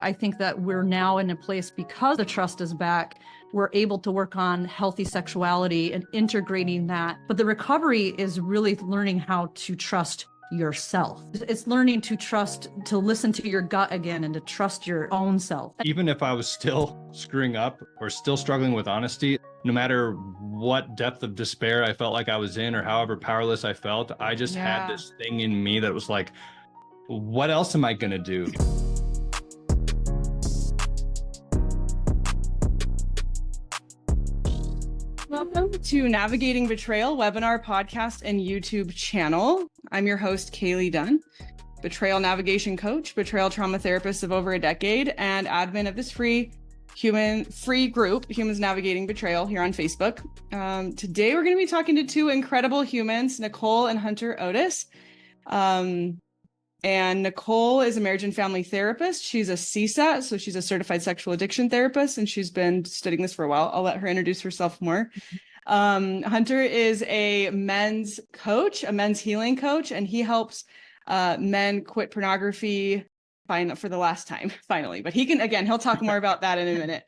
I think that we're now in a place, because the trust is back, we're able to work on healthy sexuality and integrating that. But the recovery is really learning how to trust yourself. It's learning to trust, to listen to your gut again and to trust your own self. Even if I was still screwing up or still struggling with honesty, no matter what depth of despair I felt like I was in or however powerless I felt, I just had this thing in me that was like, what else am I going to do? Welcome to Navigating Betrayal webinar, podcast, and YouTube channel. I'm your host, KayLee Dunn, betrayal navigation coach, betrayal trauma therapist of over a decade, and admin of this free group, Humans Navigating Betrayal, here on Facebook. Today, we're going to be talking to two incredible humans, Nicole and Hunter Otis. And Nicole is a marriage and family therapist. She's a CSAT, so she's a certified sexual addiction therapist, and she's been studying this for a while. I'll let her introduce herself more. Hunter is a men's coach, a men's healing coach, and he helps men quit pornography for the last time, finally. But he'll talk more about that in a minute.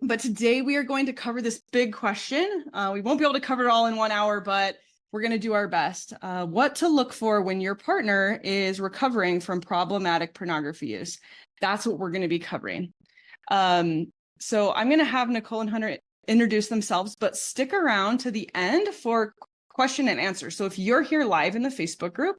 But today we are going to cover this big question. We won't be able to cover it all in 1 hour, but we're going to do our best. What to look for when your partner is recovering from problematic pornography use. That's what we're going to be covering. So I'm going to have Nicole and Hunter introduce themselves, but stick around to the end for question and answer. So if you're here live in the Facebook group,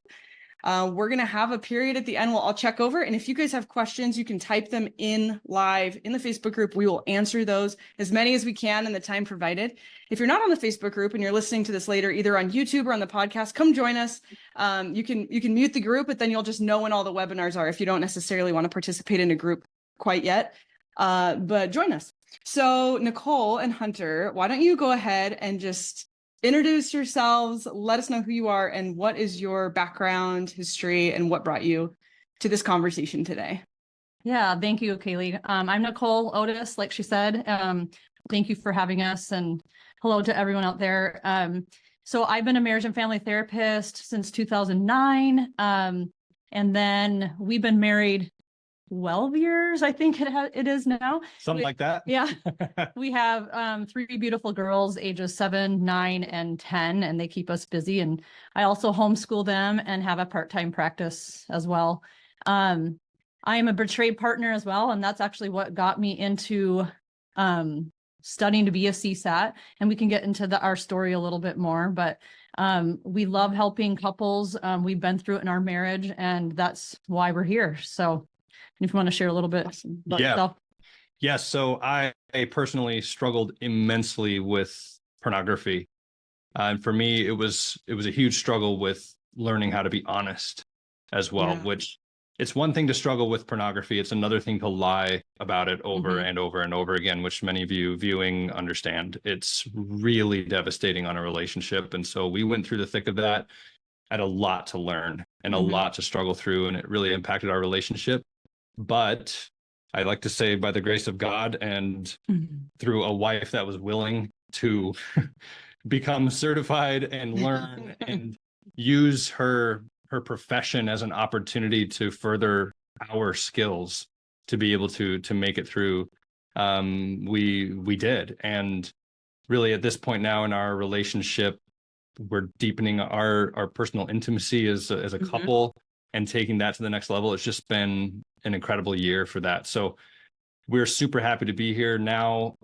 we're going to have a period at the end. I'll check over. And if you guys have questions, you can type them in live in the Facebook group. We will answer those, as many as we can in the time provided. If you're not on the Facebook group and you're listening to this later, either on YouTube or on the podcast, come join us. You can mute the group, but then you'll just know when all the webinars are if you don't necessarily want to participate in a group quite yet. But join us. So Nicole and Hunter, why don't you go ahead and just introduce yourselves, let us know who you are and what is your background, history, and what brought you to this conversation today. Yeah, thank you, KayLee. I'm Nicole Otis, like she said. Thank you for having us, and hello to everyone out there. So I've been a marriage and family therapist since 2009, and then we've been married 12 years, I think it is now. Something like that. Yeah. We have 3 beautiful girls, ages 7, 9, and 10, and they keep us busy. And I also homeschool them and have a part-time practice as well. I am a betrayed partner as well, and that's actually what got me into studying to be a CSAT. And we can get into our story a little bit more, but we love helping couples. We've been through it in our marriage, and that's why we're here. So if you want to share a little bit about yourself. Yes. So I personally struggled immensely with pornography. And for me, it was a huge struggle with learning how to be honest as well, which it's one thing to struggle with pornography. It's another thing to lie about it over and over and over again, which many of you viewing understand. It's really devastating on a relationship. And so we went through the thick of that. I had a lot to learn and a lot to struggle through, and it really impacted our relationship. But I like to say, by the grace of God and through a wife that was willing to become certified and learn and use her profession as an opportunity to further our skills to be able to make it through, we did. And really at this point now in our relationship, we're deepening our personal intimacy as a couple and taking that to the next level. It's just been an incredible year for that. So we're super happy to be here now.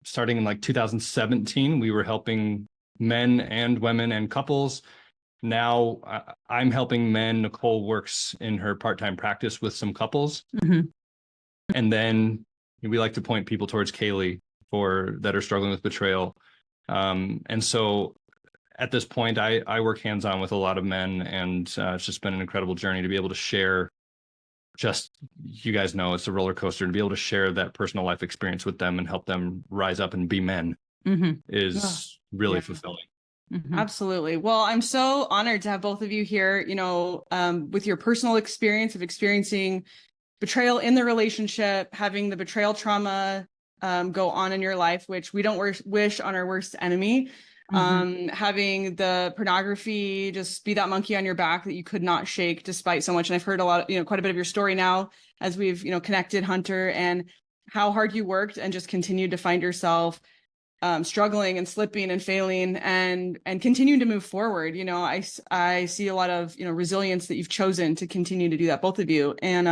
Starting in 2017, we were helping men and women and couples. Now I'm helping men. Nicole works in her part-time practice with some couples. And then we like to point people towards KayLee that are struggling with betrayal. And so at this point, I work hands-on with a lot of men, and it's just been an incredible journey to be able to share. Just, you guys know, it's a roller coaster, to be able to share that personal life experience with them and help them rise up and be men is really fulfilling. Absolutely. Well, I'm so honored to have both of you here, with your personal experience of experiencing betrayal in the relationship, having the betrayal trauma go on in your life, which we don't wish on our worst enemy. Having the pornography just be that monkey on your back that you could not shake despite so much. And I've heard a lot, quite a bit of your story now as we've, connected, Hunter, and how hard you worked and just continued to find yourself struggling and slipping and failing and continuing to move forward. I see a lot of, resilience that you've chosen to continue to do that, both of you. And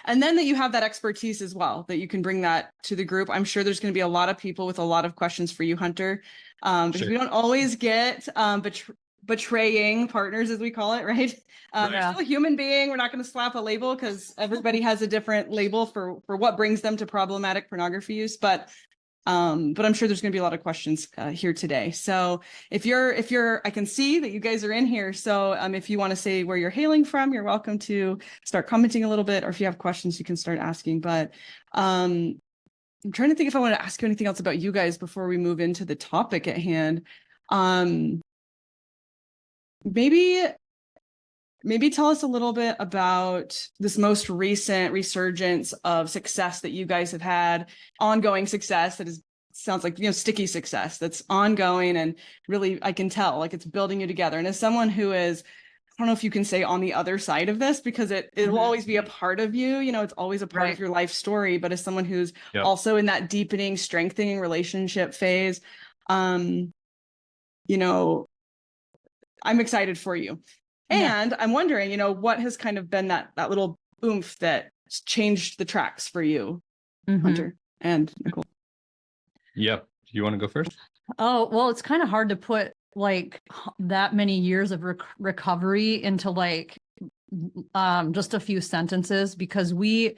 then that you have that expertise as well, that you can bring that to the group. I'm sure there's going to be a lot of people with a lot of questions for you, Hunter, because we don't always get betraying partners, as we call it, right? They're still a human being. We're not going to slap a label because everybody has a different label for what brings them to problematic pornography use. But I'm sure there's going to be a lot of questions here today. So if you're, I can see that you guys are in here. So if you want to say where you're hailing from, you're welcome to start commenting a little bit, or if you have questions, you can start asking. But I'm trying to think if I want to ask you anything else about you guys before we move into the topic at hand. Maybe tell us a little bit about this most recent resurgence of success that you guys have had, ongoing success that sounds like, sticky success that's ongoing, and really, I can tell, like, it's building you together. And as someone who is, I don't know if you can say on the other side of this, because it will always be a part of you, it's always a part of your life story. But as someone who's also in that deepening, strengthening relationship phase, I'm excited for you. And I'm wondering, what has kind of been that little oomph that changed the tracks for you, Hunter and Nicole? Yep. You want to go first? Oh, well, it's kind of hard to put like that many years of recovery into like just a few sentences, because we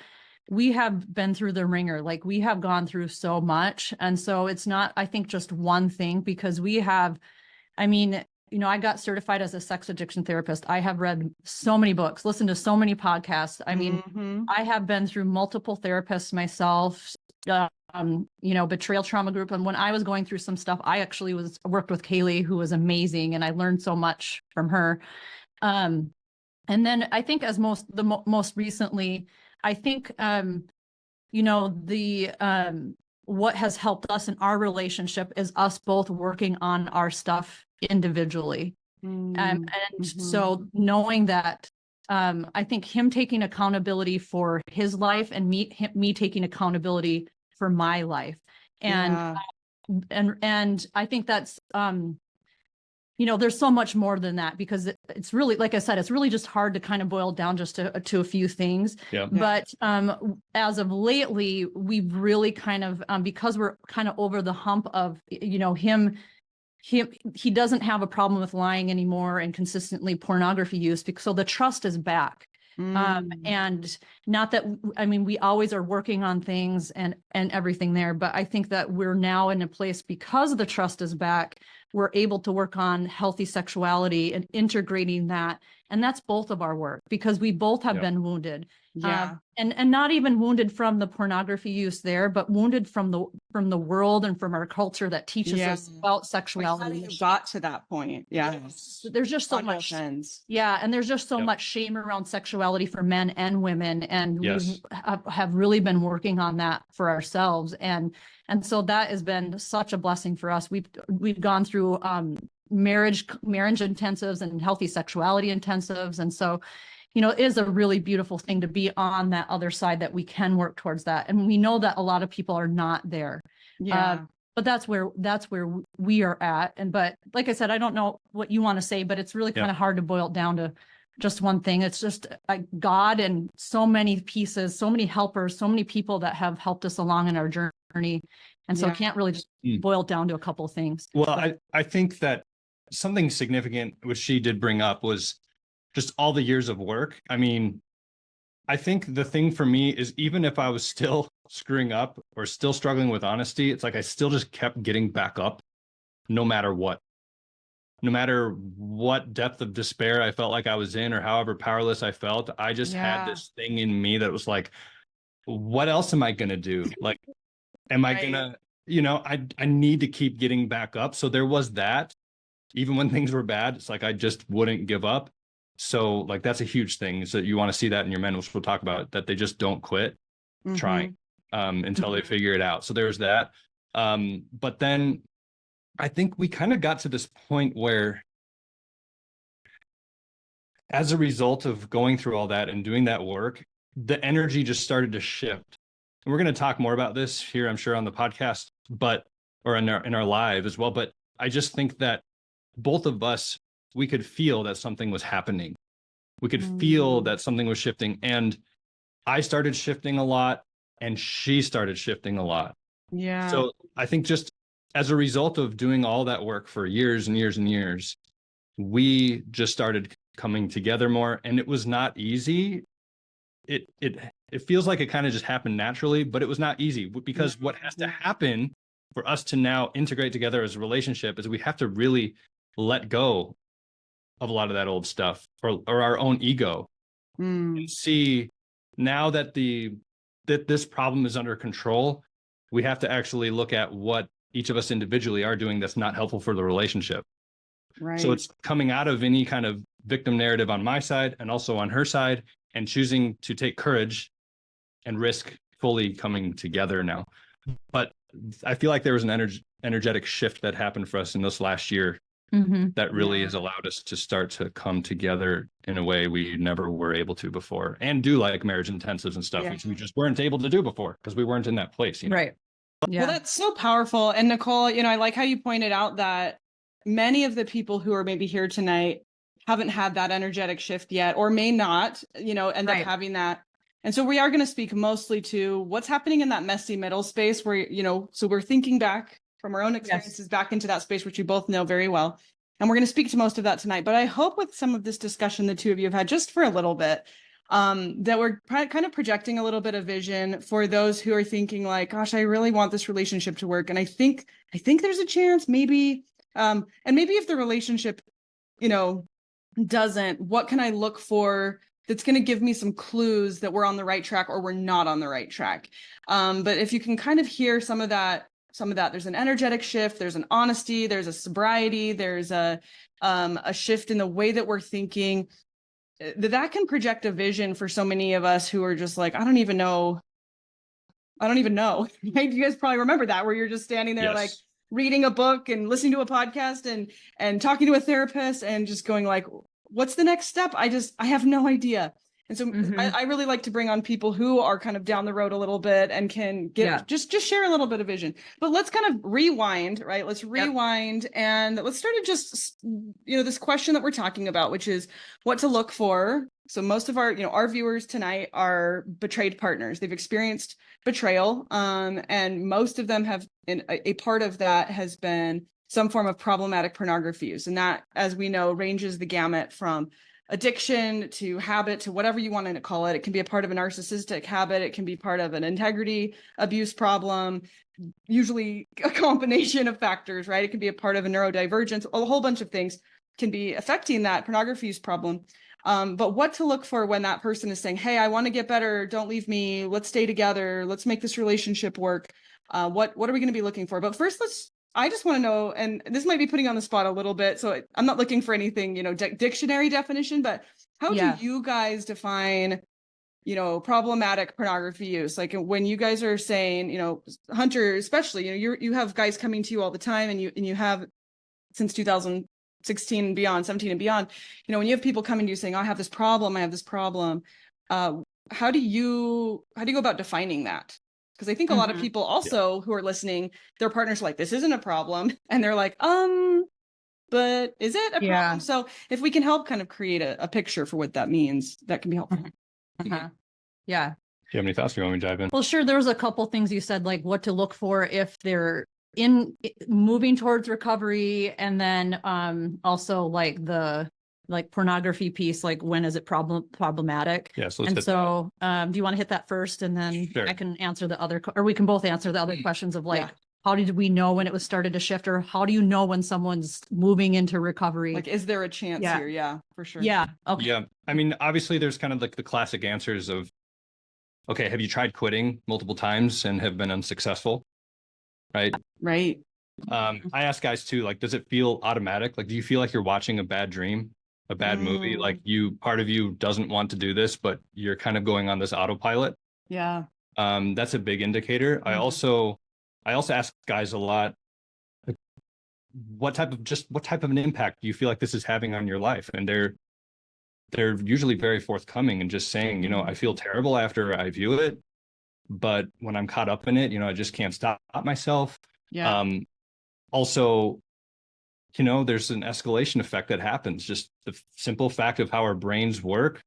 have been through the ringer. Like, we have gone through so much. And so it's not, I think, just one thing, because I got certified as a sex addiction therapist. I have read so many books, listened to so many podcasts. I have been through multiple therapists myself, betrayal trauma group. And when I was going through some stuff, I actually worked with KayLee, who was amazing. And I learned so much from her. And then I think most recently, I think, what has helped us in our relationship is us both working on our stuff individually. So knowing that, I think him taking accountability for his life and me taking accountability for my life. And I think that's, there's so much more than that, because it's really, like I said, it's really just hard to kind of boil down just to a few things. But as of lately, we've really kind of, because we're kind of over the hump of, he doesn't have a problem with lying anymore and consistently pornography use, so the trust is back. And not that, we always are working on things and everything there, but I think that we're now in a place, because the trust is back, we're able to work on healthy sexuality and integrating that. And that's both of our work, because we both have been wounded. And not even wounded from the pornography use there, but wounded from the world and from our culture that teaches us about sexuality. How you got to that point. There's just so much. And there's just so much shame around sexuality for men and women. And we have really been working on that for ourselves. And so that has been such a blessing for us. We've gone through marriage intensives and healthy sexuality intensives. And so, it is a really beautiful thing to be on that other side, that we can work towards that. And we know that a lot of people are not there. But that's where we are at. But like I said, I don't know what you want to say, but it's really kind of hard to boil it down to just one thing. It's just God and so many pieces, so many helpers, so many people that have helped us along in our journey. And so I can't really just boil it down to a couple of things. Well, I think that something significant, which she did bring up, was just all the years of work. I think the thing for me is, even if I was still screwing up or still struggling with honesty, it's like I still just kept getting back up no matter what. No matter what depth of despair I felt like I was in, or however powerless I felt, I just had this thing in me that was like, what else am I going to do? Like, am I going to, I need to keep getting back up. So there was that. Even when things were bad, it's like I just wouldn't give up. So like, that's a huge thing, is that you want to see that in your men, which we'll talk about, that they just don't quit trying until they figure it out. So there's that. But then I think we kind of got to this point where, as a result of going through all that and doing that work, the energy just started to shift. And we're going to talk more about this here, I'm sure, on the podcast, or in our live as well. But I just think that both of us, we could feel that something was happening. We could feel that something was shifting. And I started shifting a lot, and she started shifting a lot. Yeah. So I think just as a result of doing all that work for years and years and years, we just started coming together more, and it was not easy. It feels like it kind of just happened naturally, but it was not easy, because what has to happen for us to now integrate together as a relationship is we have to really let go of a lot of that old stuff, or our own ego, and see now that this problem is under control. We have to actually look at what each of us individually are doing that's not helpful for the relationship. Right. So it's coming out of any kind of victim narrative on my side and also on her side, and choosing to take courage and risk fully coming together now. But I feel like there was an energetic shift that happened for us in this last year that really has allowed us to start to come together in a way we never were able to before, and do like marriage intensives and stuff, which we just weren't able to do before because we weren't in that place. Right. Yeah. Well, that's so powerful. And Nicole, I like how you pointed out that many of the people who are maybe here tonight haven't had that energetic shift yet, or may not, end up having that. And so we are going to speak mostly to what's happening in that messy middle space where, so we're thinking back from our own experiences back into that space, which you both know very well. And we're going to speak to most of that tonight. But I hope with some of this discussion the two of you have had just for a little bit, that we're kind of projecting a little bit of vision for those who are thinking like, gosh, I really want this relationship to work. And I think there's a chance maybe, and maybe if the relationship, doesn't, what can I look for that's going to give me some clues that we're on the right track or we're not on the right track. But if you can kind of hear some of that, there's an energetic shift, there's an honesty, there's a sobriety, there's a shift in the way that we're thinking, that can project a vision for so many of us who are just like, I don't even know. Right? You guys probably remember that, where you're just standing there like reading a book and listening to a podcast and talking to a therapist and just going like, what's the next step? I have no idea. And so I really like to bring on people who are kind of down the road a little bit and can just share a little bit of vision. But let's kind of rewind, right? Let's rewind and let's start at just, this question that we're talking about, which is what to look for. So most of our viewers tonight are betrayed partners. They've experienced betrayal. And most of them have, a part of that has been some form of problematic pornography use. And that, as we know, ranges the gamut from addiction to habit to whatever you want to call it. It can be a part of a narcissistic habit. It can be part of an integrity abuse problem, usually a combination of factors, right? It can be a part of a neurodivergence. A whole bunch of things can be affecting that pornography use problem. But what to look for when that person is saying, hey, I want to get better. Don't leave me. Let's stay together. Let's make this relationship work. What are we going to be looking for? But first, I just want to know, and this might be putting on the spot a little bit, so I'm not looking for anything, dictionary definition, but how do you guys define, problematic pornography use? Like when you guys are saying, Hunter, especially, you have guys coming to you all the time, and you have since 2016 and beyond, 17 and beyond, when you have people coming to you saying, oh, I have this problem, how do you go about defining that? Because I think a lot of people also who are listening, their partners are like, this isn't a problem. And they're like, but is it a problem? So if we can help kind of create a picture for what that means, that can be helpful. Yeah. Do you have any thoughts? Do you want me to dive in? Well, sure. There was a couple things you said, like what to look for if they're moving towards recovery. And then also like the pornography piece, like when is it problematic? Yes. Do you want to hit that first, and then I can answer the other, or we can both answer the other questions of how did we know when it was started to shift, or how do you know when someone's moving into recovery? Like, is there a chance here? Yeah, for sure. Yeah. Okay. Yeah. I mean, obviously there's kind of like the classic answers of, okay, have you tried quitting multiple times and have been unsuccessful? Right. Right. I ask guys too, like, does it feel automatic? Like, do you feel like you're watching a bad dream? A bad movie, like part of you doesn't want to do this, but you're kind of going on this autopilot. Yeah. That's a big indicator. I also ask guys a lot, what type of an impact do you feel like this is having on your life? And they're usually very forthcoming and just saying, I feel terrible after I view it, but when I'm caught up in it, I just can't stop myself. Yeah. Also, there's an escalation effect that happens. Just the simple fact of how our brains work.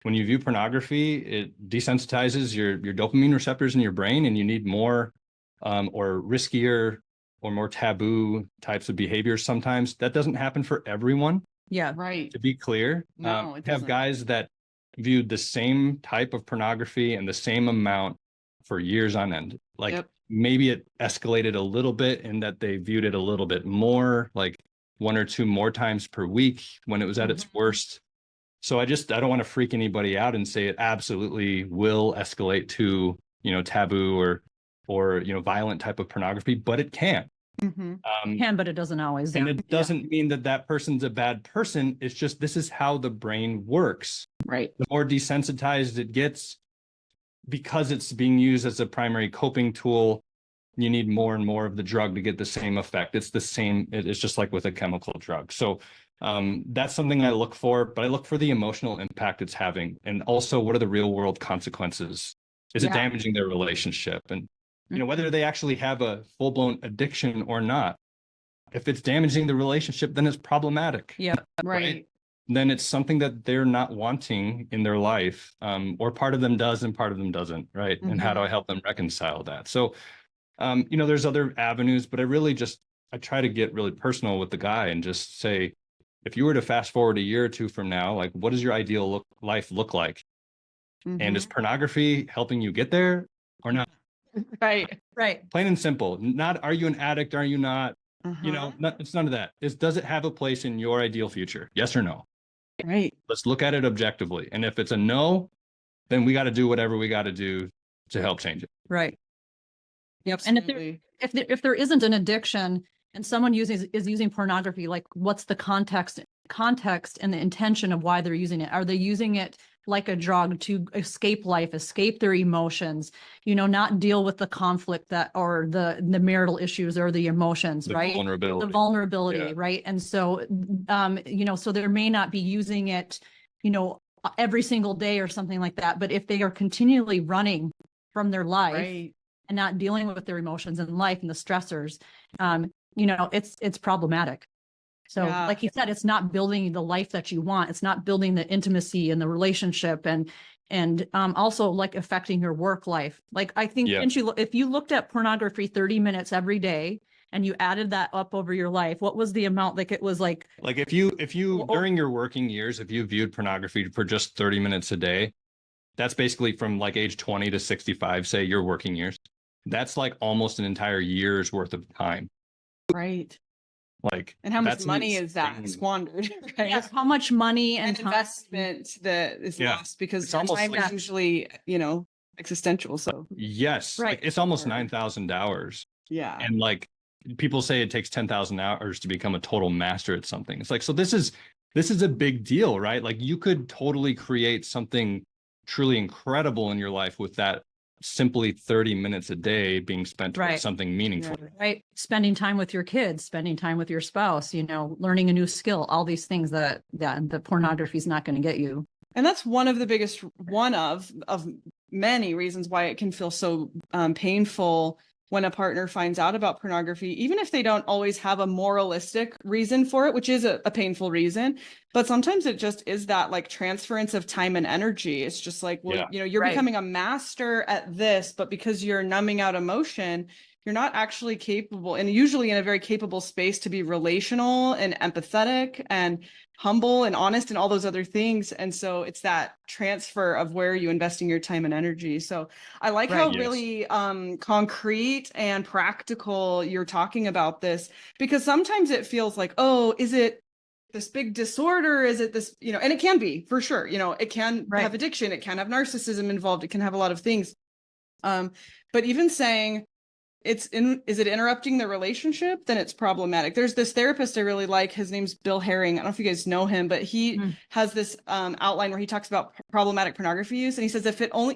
When you view pornography, it desensitizes your dopamine receptors in your brain, and you need more or riskier or more taboo types of behaviors sometimes. That doesn't happen for everyone. Yeah. Right. To be clear, No, it have doesn't. guys that viewed the same type of pornography and the same amount for years on end. Like Yep. maybe it escalated a little bit in that they viewed it a little bit more, like 1 or 2 more times per week when it was at its worst. So I don't want to freak anybody out and say it absolutely will escalate to, taboo or violent type of pornography, but it can. Can, but it doesn't always. And it doesn't mean that person's a bad person. It's just, this is how the brain works. Right. The more desensitized it gets, because it's being used as a primary coping tool, you need more and more of the drug to get the same effect. It's the same. It's just like with a chemical drug. So that's something I look for, but I look for the emotional impact it's having. And also, what are the real world consequences? Is it damaging their relationship? And, whether they actually have a full blown addiction or not, if it's damaging the relationship, then it's problematic. Yeah. Right. Then it's something that they're not wanting in their life, or part of them does and part of them doesn't. Right. And how do I help them reconcile that? So, there's other avenues, but I try to get really personal with the guy and just say, if you were to fast forward a year or 2 from now, like, what does your ideal life look like? And is pornography helping you get there or not? Right. Right. Plain and simple. Not, are you an addict? Are you not? It's none of that. Does it have a place in your ideal future? Yes or no? Right. Let's look at it objectively. And if it's a no, then we got to do whatever we got to do to help change it. Right. Yep. Absolutely. And if there isn't an addiction and someone is using pornography, like, what's the context and the intention of why they're using it? Are they using it like a drug to escape life, escape their emotions, not deal with the conflict or the marital issues or the emotions, right? Vulnerability. The vulnerability, right? And so, so they may not be using it, every single day or something like that. But if they are continually running from their life, Right. and not dealing with their emotions in life and the stressors, it's problematic. So like you said, it's not building the life that you want. It's not building the intimacy and the relationship and also like affecting your work life. Like, I think if you looked at pornography 30 minutes every day and you added that up over your life, what was the amount? Like, it was like if you during your working years, if you viewed pornography for just 30 minutes a day, that's basically from like age 20 to 65, say your working years. That's like almost an entire year's worth of time. Right. Like, and how much money is that squandered? Right. Yes, how much money and investment that is lost because it's almost time is usually, existential. So yes, right. Like, it's almost $9,000. Yeah. And like, people say it takes 10,000 hours to become a total master at something. It's like, so this is a big deal, right? Like, you could totally create something truly incredible in your life with that simply 30 minutes a day being spent towards something meaningful. Right. Spending time with your kids, spending time with your spouse, learning a new skill, all these things that the pornography is not going to get you. And that's one of many reasons why it can feel so painful when a partner finds out about pornography, even if they don't always have a moralistic reason for it, which is a painful reason. But sometimes it just is that like transference of time and energy. It's just like, well, you're becoming a master at this, but because you're numbing out emotion, you're not actually capable, and usually in a very capable space, to be relational and empathetic and humble and honest and all those other things. And so it's that transfer of where you investing your time and energy. So I like how really concrete and practical you're talking about this, because sometimes it feels like, oh, is it this big disorder? Is it this, and it can be, for sure, it can have addiction, it can have narcissism involved, it can have a lot of things. But even saying, is it interrupting the relationship? Then it's problematic. There's this therapist I really like. His name's Bill Herring. I don't know if you guys know him, but he has this outline where he talks about problematic pornography use. And he says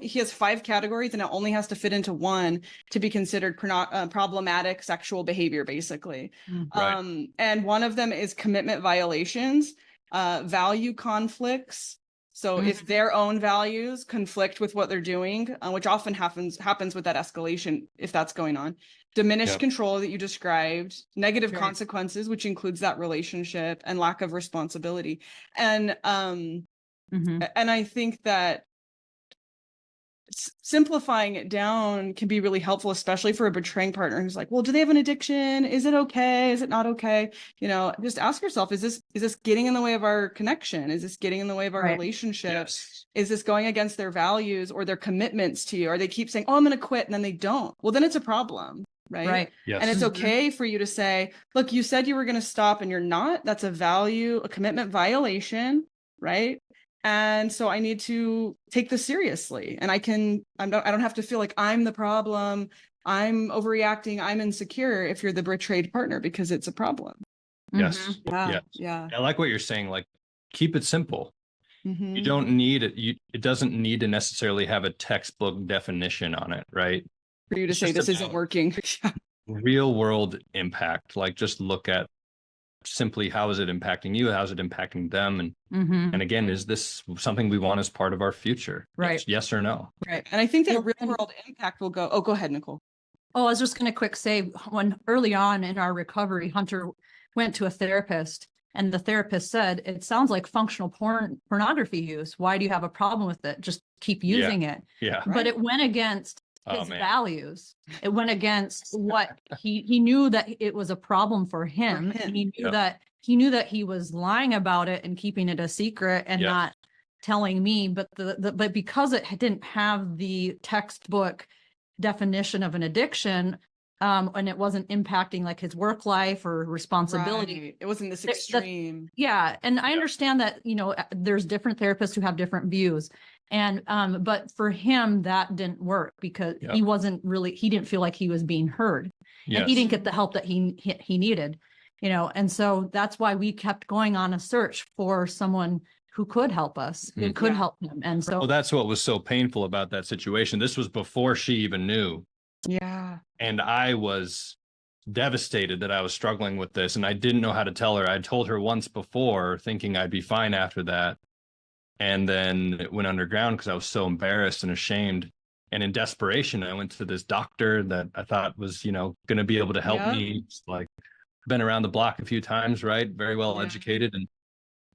he has 5 categories and it only has to fit into one to be considered problematic sexual behavior, basically. Right. And one of them is commitment violations, value conflicts. So if their own values conflict with what they're doing, which often happens with that escalation, if that's going on, diminished control that you described, negative consequences, which includes that relationship, and lack of responsibility. And I think that simplifying it down can be really helpful, especially for a betraying partner who's like, well, do they have an addiction? Is it okay? Is it not okay? You know, just ask yourself, is this getting in the way of our connection? Is this getting in the way of our relationship? Yes. Is this going against their values or their commitments to you? Or they keep saying, oh, I'm going to quit, and then they don't. Well, then it's a problem. Right. Yes. And it's okay for you to say, look, you said you were going to stop and you're not. That's a commitment violation. Right. And so I need to take this seriously, and I don't have to feel like I'm the problem, I'm overreacting, I'm insecure if you're the betrayed partner, because it's a problem. Yes. Yeah. I like what you're saying. Like, keep it simple. Mm-hmm. You don't need it. It doesn't need to necessarily have a textbook definition on it, right? For you to say this isn't working. Real world impact. Like, just look at simply, how is it impacting you? How is it impacting them? And again, is this something we want as part of our future? Right. Yes or no? Right. And I think that real world impact will go. Oh, go ahead, Nicole. Oh, I was just going to quick say, when early on in our recovery, Hunter went to a therapist, and the therapist said, it sounds like functional pornography use. Why do you have a problem with it? Just keep using it. Yeah. But it went against his values. It went against what he knew that it was a problem for him. And he knew that he was lying about it and keeping it a secret and not telling me. But but because it didn't have the textbook definition of an addiction, and it wasn't impacting like his work life or responsibility. Right. It wasn't this extreme. And I understand that, there's different therapists who have different views. And but for him, that didn't work because he didn't feel like he was being heard. Yes. And he didn't get the help that he needed, and so that's why we kept going on a search for someone who could help us, who could help him. And so that's what was so painful about that situation. This was before she even knew. Yeah. And I was devastated that I was struggling with this, and I didn't know how to tell her. I'd told her once before, thinking I'd be fine after that. And then it went underground because I was so embarrassed and ashamed. And in desperation, I went to this doctor that I thought was, going to be able to help me. It's like, been around the block a few times, right? Very well educated.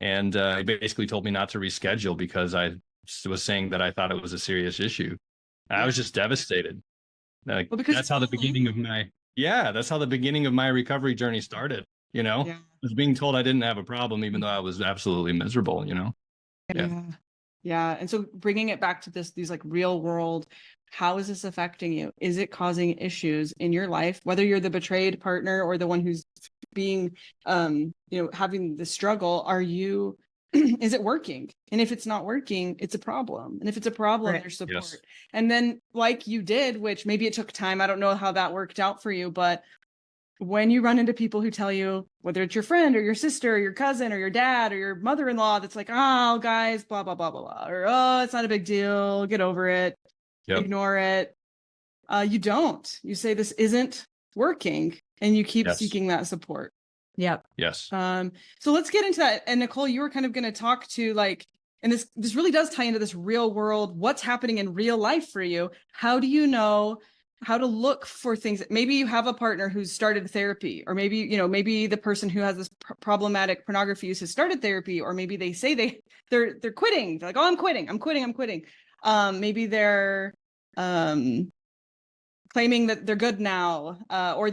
And he basically told me not to reschedule because I was saying that I thought it was a serious issue. I was just devastated. Like, that's how the beginning of my recovery journey started. I was being told I didn't have a problem, even though I was absolutely miserable, Yeah. And so bringing it back to these like real world, how is this affecting you? Is it causing issues in your life, whether you're the betrayed partner or the one who's being, having the struggle? Is it working? And if it's not working, it's a problem. And if it's a problem, there's support. Yes. And then like you did, which maybe it took time. I don't know how that worked out for you, but when you run into people who tell you, whether it's your friend or your sister or your cousin or your dad or your mother-in-law, that's like, oh, guys, blah, blah, blah, blah, blah, or, oh, it's not a big deal. Get over it. Ignore it. You don't. You say this isn't working, and you keep seeking that support. Yep. Yes. So let's get into that. And Nicole, you were kind of going to talk to and this really does tie into this real world, what's happening in real life for you. How do you know how to look for things? Maybe you have a partner who's started therapy, or maybe the person who has this problematic pornography use has started therapy, or maybe they say they're quitting. They're like, oh, I'm quitting. Maybe they're claiming that they're good now, or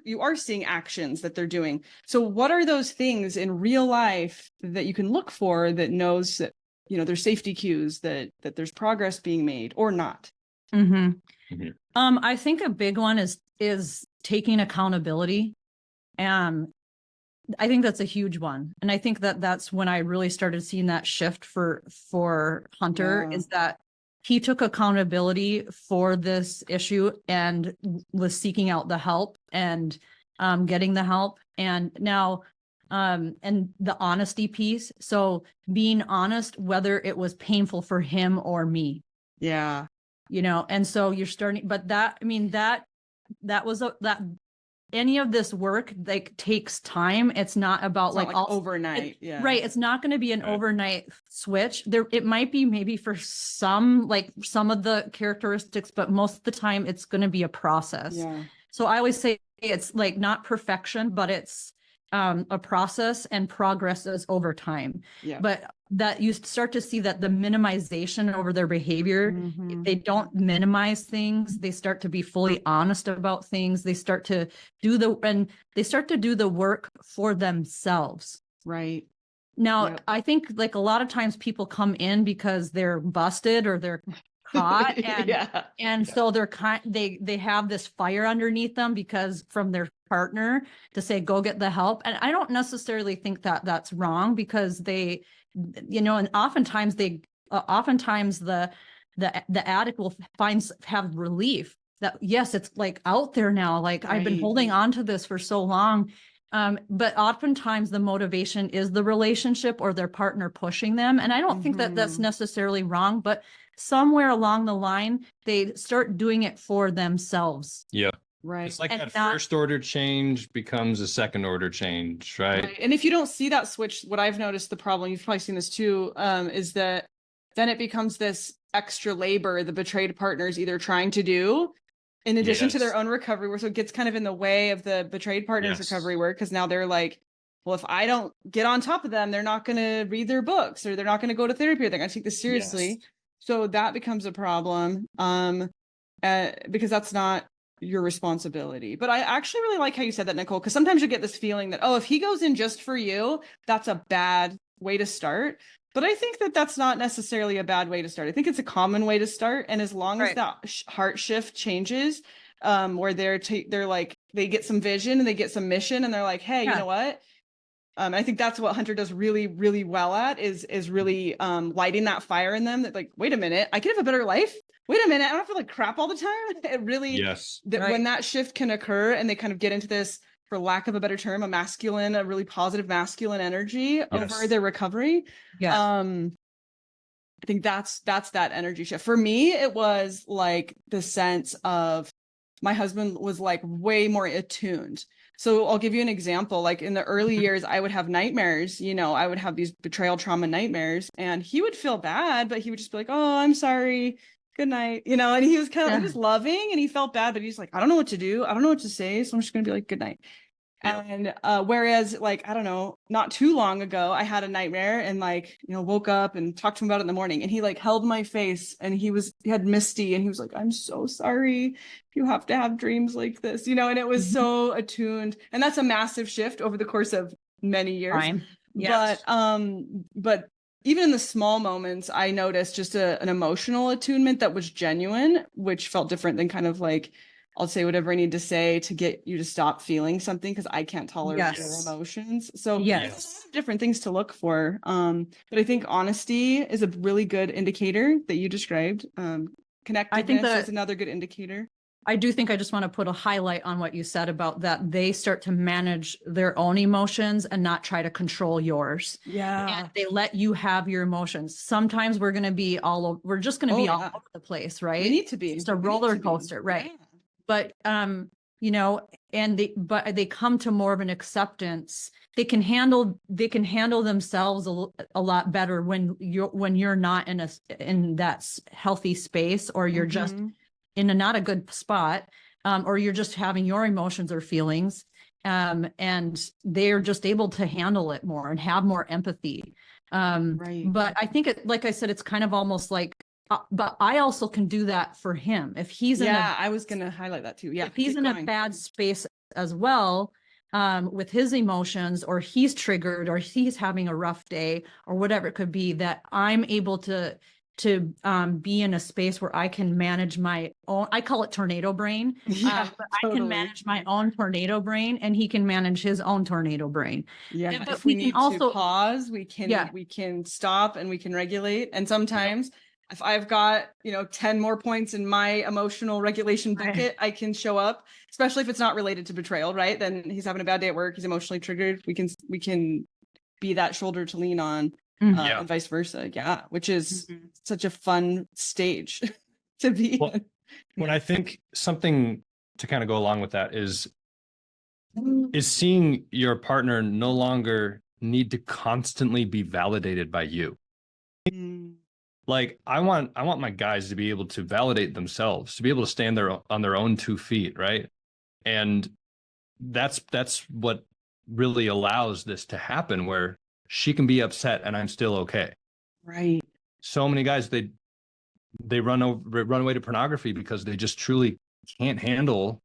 you are seeing actions that they're doing. So what are those things in real life that you can look for that knows that, there's safety cues, that there's progress being made or not? I think a big one is taking accountability. I think that's a huge one. And I think that's when I really started seeing that shift for Hunter, is that he took accountability for this issue and was seeking out the help and getting the help. And now, and the honesty piece. So being honest, whether it was painful for him or me. Yeah. You know, and so you're starting, but that, I mean, that was that any of this work like takes time. It's not about It's not like like overnight. Yeah. right. It's not going to be an Right. overnight switch. There, it might be maybe for some, like some of the characteristics, but most of the time it's going to be a process. Yeah. So I always say it's like not perfection, but it's a process, and progress is over time. Yeah. But that you start to see that the minimization over their behavior, Mhm. they don't minimize things. They start to be fully honest about things. They start to do the work for themselves. Right. Now, Yep. I think like a lot of times people come in because they're busted or they're caught, and Yeah. and so they have this fire underneath them because from their partner to say go get the help. And I don't necessarily think that that's wrong, because they, you know, and oftentimes the addict will have relief that yes, it's like out there now, like I've been Right. holding on to this for so long. But oftentimes the motivation is the relationship or their partner pushing them. And I don't think that that's Mhm. necessarily wrong, but somewhere along the line, they start doing it for themselves. Yeah. Right. It's like And that not- first order change becomes a second order change, right? Right. And if you don't see that switch, what I've noticed the problem, you've probably seen this too, is that then it becomes this extra labor the betrayed partner is either trying to do in addition to their Yes. own recovery work. So it gets kind of in the way of the betrayed partner's Yes. recovery work, because now they're like, well, if I don't get on top of them, they're not going to read their books, or they're not going to go to therapy, or they're going to take this seriously. Yes. So that becomes a problem, because that's not your responsibility. But I actually really like how you said that, Nicole, because sometimes you get this feeling that, oh, if he goes in just for you, that's a bad way to start. But I think that that's not necessarily a bad way to start. I think it's a common way to start. And as long as Right. that heart shift changes, where they're like, they get some vision and they get some mission, and they're like, hey, you Yeah. know what? I think that's what Hunter does really, really well at is really lighting that fire in them that like, wait a minute, I could have a better life. Wait a minute, I don't feel like crap all the time. It really, Yes. that Right. when that shift can occur and they kind of get into this, for lack of a better term, a really positive masculine energy over Yes. their recovery. Yeah. I think that's that energy shift. For me, it was like the sense of my husband was like way more attuned. So I'll give you an example. Like in the early years, I would have nightmares, you know, I would have these betrayal trauma nightmares, and he would feel bad, but he would just be like, oh, I'm sorry. Good night. You know, and he was kind of, he was loving and he felt bad, but he's like, I don't know what to do. I don't know what to say. So I'm just going to be like, good night. Yeah. And whereas like, I don't know, not too long ago, I had a nightmare and like, you know, woke up and talked to him about it in the morning, and he like held my face, and he had misty, and he was like, I'm so sorry you have to have dreams like this, you know, and it was so attuned. And that's a massive shift over the course of many years. Fine. Yes. But even in the small moments, I noticed just an emotional attunement that was genuine, which felt different than kind of like, I'll say whatever I need to say to get you to stop feeling something because I can't tolerate Yes. your emotions. So Yes. there's a lot of different things to look for. But I think honesty is a really good indicator that you described. Connectedness is another good indicator. I do think I just want to put a highlight on what you said about that they start to manage their own emotions and not try to control yours. Yeah. And they let you have your emotions. Sometimes we're going to be we're just going to be all yeah. over the place, right? We need to be. It's a We need roller to be. coaster, right? Yeah. But you know, and they come to more of an acceptance. They can handle themselves a lot better when you're not in that healthy space, or you're just in not a good spot, or you're just having your emotions or feelings, and they're just able to handle it more and have more empathy. Right. But I think like I said, it's kind of almost like, but I also can do that for him if he's I was gonna highlight that too. Yeah, if he's in a bad space as well, with his emotions, or he's triggered, or he's having a rough day, or whatever it could be, that I'm able to be in a space where I can manage my own, I call it tornado brain. Yeah, But I can manage my own tornado brain, and he can manage his own tornado brain. Yeah, But if we need also to pause, we can stop and we can regulate. And sometimes if I've got, 10 more points in my emotional regulation Right. bucket, I can show up, especially if it's not related to betrayal, right? Then he's having a bad day at work, he's emotionally triggered. We can be that shoulder to lean on, Mhm. Yeah. and vice versa. Yeah, which is Mhm. such a fun stage to be Well, in. when I think something to kind of go along with that is seeing your partner no longer need to constantly be validated by you. Mm, Like I want my guys to be able to validate themselves, to be able to stand there on their own 2 feet, right? And that's what really allows this to happen, where she can be upset and I'm still okay. right. So many guys, they run away to pornography because they just truly can't handle,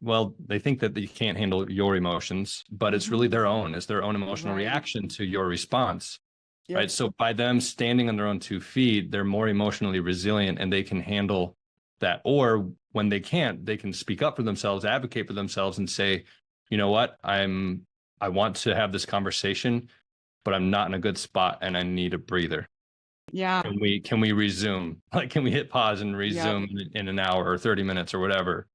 well, they think that they can't handle your emotions, but it's really their own. It's their own emotional Right. reaction to your response. Yep. Right. So by them standing on their own 2 feet, they're more emotionally resilient and they can handle that. Or when they can't, they can speak up for themselves, advocate for themselves and say, you know what, I want to have this conversation, but I'm not in a good spot and I need a breather. Yeah. Can we resume? Like, can we hit pause and resume in an hour or 30 minutes or whatever?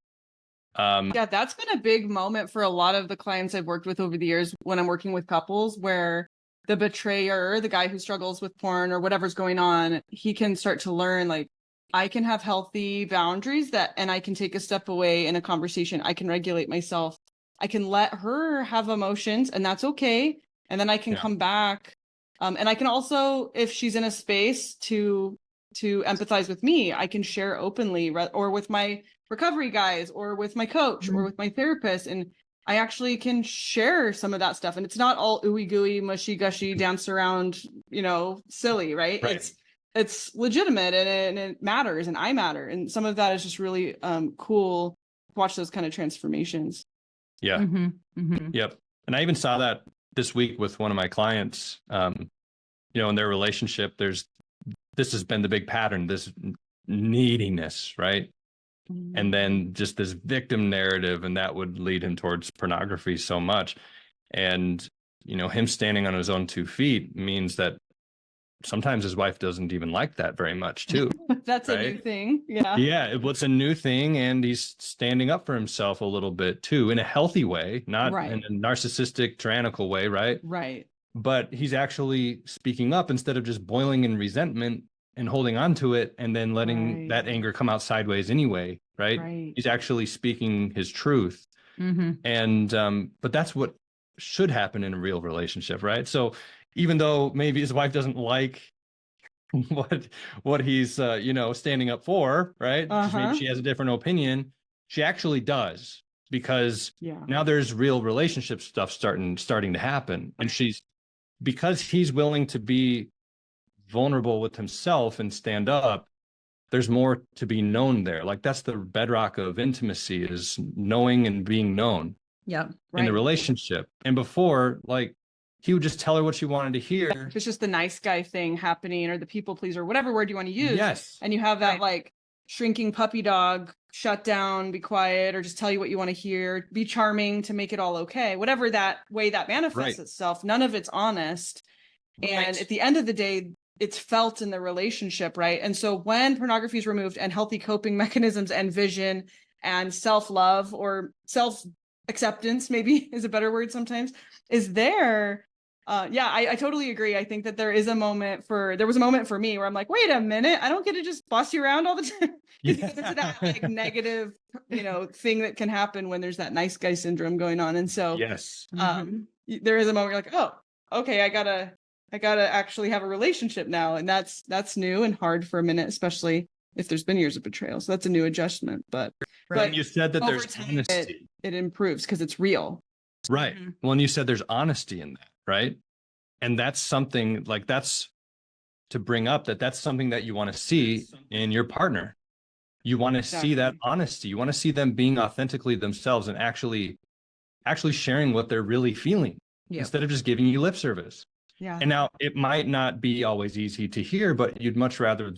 Yeah, that's been a big moment for a lot of the clients I've worked with over the years when I'm working with couples where the betrayer, the guy who struggles with porn or whatever's going on, he can start to learn like I can have healthy boundaries and I can take a step away in a conversation. I can regulate myself. I can let her have emotions and that's okay. And then I can come back. And I can also, if she's in a space to empathize with me, I can share openly or with my recovery guys or with my coach or with my therapist, and I actually can share some of that stuff, and it's not all ooey gooey mushy gushy dance around silly, right? It's legitimate and it matters and I matter, and some of that is just really cool to watch those kind of transformations. Yeah. Mhm. Yep. And I even saw that this week with one of my clients. In their relationship, this has been the big pattern, this neediness, right? And then just this victim narrative, and that would lead him towards pornography so much. And him standing on his own 2 feet means that sometimes his wife doesn't even like that very much too. That's right? a new thing. Yeah. It's a new thing, and he's standing up for himself a little bit too, in a healthy way, not in a narcissistic, tyrannical way, right? Right. But he's actually speaking up instead of just boiling in resentment and holding on to it and then letting that anger come out sideways anyway, right? He's actually speaking his truth. And but that's what should happen in a real relationship, right? So even though maybe his wife doesn't like what he's standing up for, right? Because maybe she has a different opinion, she actually does, because now there's real relationship stuff starting to happen. And because he's willing to be vulnerable with himself and stand up, there's more to be known there. Like that's the bedrock of intimacy, is knowing and being known in the relationship. And before, like, he would just tell her what she wanted to hear. If it's just the nice guy thing happening, or the people pleaser, whatever word you want to use. Yes. And you have that like shrinking puppy dog, shut down, be quiet, or just tell you what you want to hear, be charming to make it all okay. Whatever that way that manifests itself, none of it's honest. And at the end of the day, it's felt in the relationship, right? And so when pornography is removed and healthy coping mechanisms and vision and self-love or self-acceptance, maybe is a better word sometimes, is there. I totally agree. I think that there was a moment for me where I'm like, wait a minute, I don't get to just boss you around all the time. It's that like negative, thing that can happen when there's that nice guy syndrome going on. And so there is a moment you're like, oh, okay, I gotta actually have a relationship now. And that's new and hard for a minute, especially if there's been years of betrayal. So that's a new adjustment. But you said that there's time, honesty. It improves because it's real. Right. Well, and you said there's honesty in that, right? And that's something like that's to bring up that's something that you want to see in your partner. You want to see that honesty. You want to see them being authentically themselves and actually sharing what they're really feeling instead of just giving you lip service. Yeah. And now it might not be always easy to hear, but you'd much rather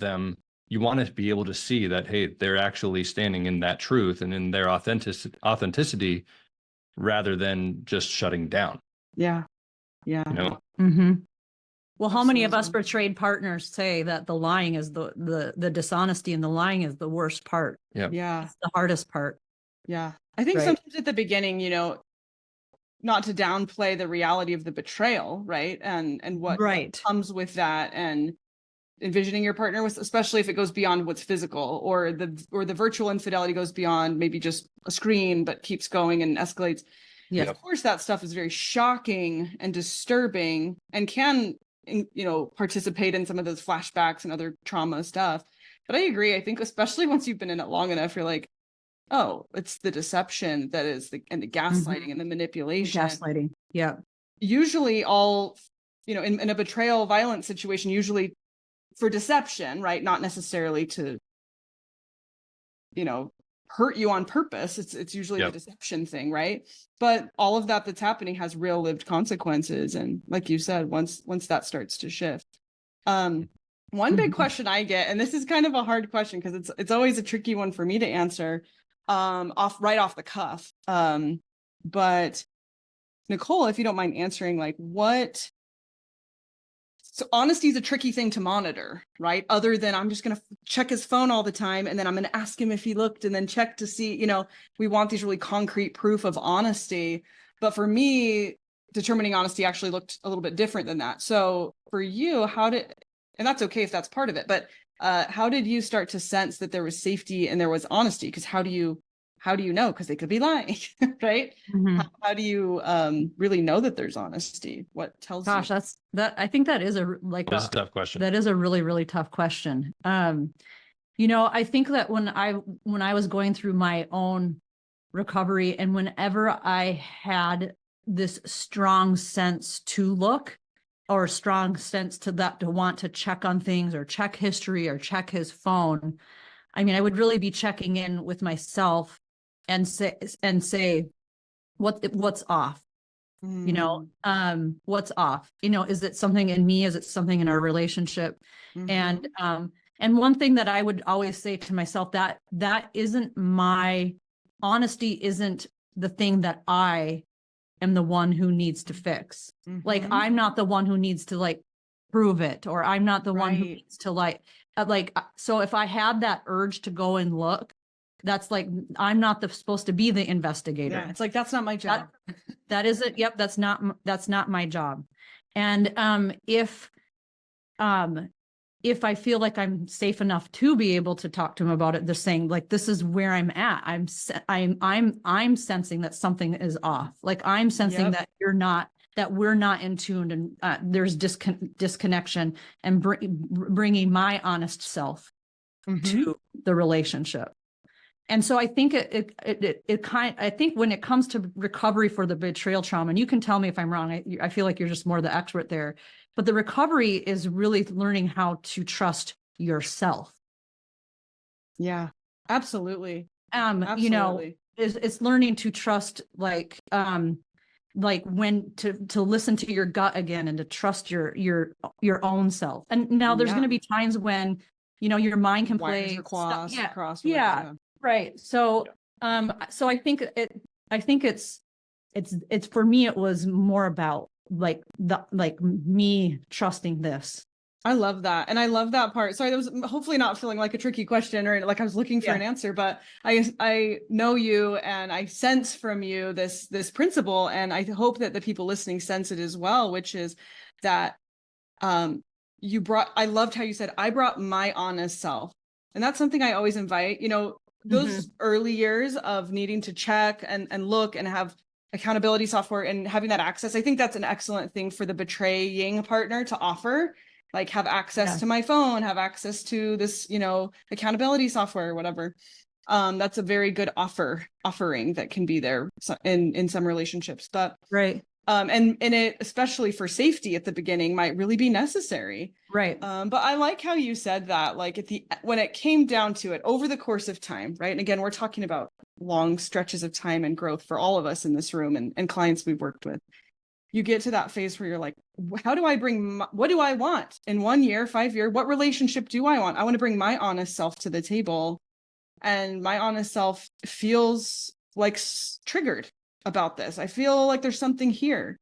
you want to be able to see that, hey, they're actually standing in that truth and in their authenticity rather than just shutting down. Yeah. You know? Well, how many of us Absolutely. betrayed partners say that the lying is the dishonesty and the lying is the worst part? Yeah. It's the hardest part. Yeah. I think Right. sometimes at the beginning, not to downplay the reality of the betrayal, right? And what Right. comes with that, and envisioning your partner with, especially if it goes beyond what's physical, or the virtual infidelity goes beyond maybe just a screen but keeps going and escalates. Yeah. Of course, that stuff is very shocking and disturbing and can, participate in some of those flashbacks and other trauma stuff. But I agree. I think especially once you've been in it long enough, you're like, oh, it's the deception that is and the gaslighting and the manipulation. Gaslighting. Yeah. Usually all, in a betrayal violence situation, usually for deception, right? Not necessarily to, hurt you on purpose. It's usually the deception thing, right? But all of that that's happening has real lived consequences. And like you said, once that starts to shift. One big question I get, and this is kind of a hard question because it's always a tricky one for me to answer, off the cuff. But Nicole, if you don't mind answering, like so honesty is a tricky thing to monitor, right? Other than I'm just going to check his phone all the time, and then I'm going to ask him if he looked, and then check to see, we want these really concrete proof of honesty. But for me, determining honesty actually looked a little bit different than that. So for you, and that's okay if that's part of it, but how did you start to sense that there was safety and there was honesty? Because how do you know? Because they could be lying, right? How do you really know that there's honesty? What tells you? Gosh, I think that is That's a tough question. That is a really, really tough question. I think that when I was going through my own recovery, and whenever I had this strong sense to look, or strong sense to want to check on things, or check history, or check his phone, I mean, I would really be checking in with myself and say what's off. What's off? Is it something in me? Is it something in our relationship? And one thing that I would always say to myself, that isn't my honesty, isn't the thing that I am the one who needs to fix. Like, I'm not the one who needs to prove it, or I'm not the one who needs to so if I had that urge to go and look, that's I'm not supposed to be the investigator. Yeah, it's like, that's not my job. That isn't. Yep. That's not my job. And if I feel like I'm safe enough to be able to talk to him about it, they're saying this is where I'm at. I'm sensing that something is off. I'm sensing that we're not in tune, and there's disconnection, and bringing my honest self to the relationship. And so I think I think when it comes to recovery for the betrayal trauma, and you can tell me if I'm wrong, I feel like you're just more the expert there, but the recovery is really learning how to trust yourself. Yeah, absolutely. It's learning to trust, when to listen to your gut again, and to trust your own self. And now there's going to be times when, your mind can play cross. Right. So, so I think it's for me, it was more about me trusting this. I love that. And I love that part. Sorry, that was hopefully not feeling like a tricky question, or like I was looking for an answer, but I know you, and I sense from you this principle, and I hope that the people listening sense it as well, which is that, I loved how you said, I brought my honest self. And that's something I always invite, those early years of needing to check and look and have accountability software and having that access. I think that's an excellent thing for the betraying partner to offer, have access to my phone, have access to this, accountability software or whatever. That's a very good offering that can be there in some relationships, but right. And it, especially for safety at the beginning, might really be necessary. Right. But I like how you said that, when it came down to it over the course of time, right? And again, we're talking about long stretches of time and growth for all of us in this room, and clients we've worked with. You get to that phase where you're like, how do I what do I want in 1 year, 5 year? What relationship do I want? I want to bring my honest self to the table, and my honest self feels triggered about this. I feel like there's something here.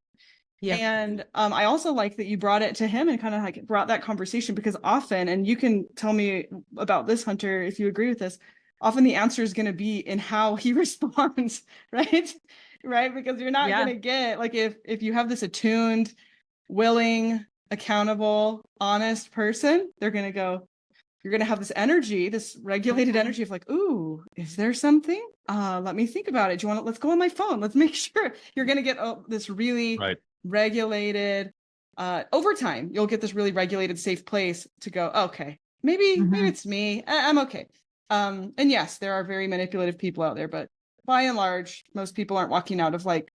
Yeah. And I also like that you brought it to him and kind of like brought that conversation, because often, and you can tell me about this, Hunter, if you agree with this, often the answer is going to be in how he responds, right? Right? Because you're not going to get, like, if you have this attuned, willing, accountable, honest person, they're going to go, you're going to have this energy, this regulated energy of like, ooh, is there something? Let me think about it. Do you want to, let's go on my phone. Let's make sure. You're going to get this really regulated, over time, you'll get this really regulated, safe place to go, okay, maybe it's me. I'm okay. And yes, there are very manipulative people out there, but by and large, most people aren't walking out of like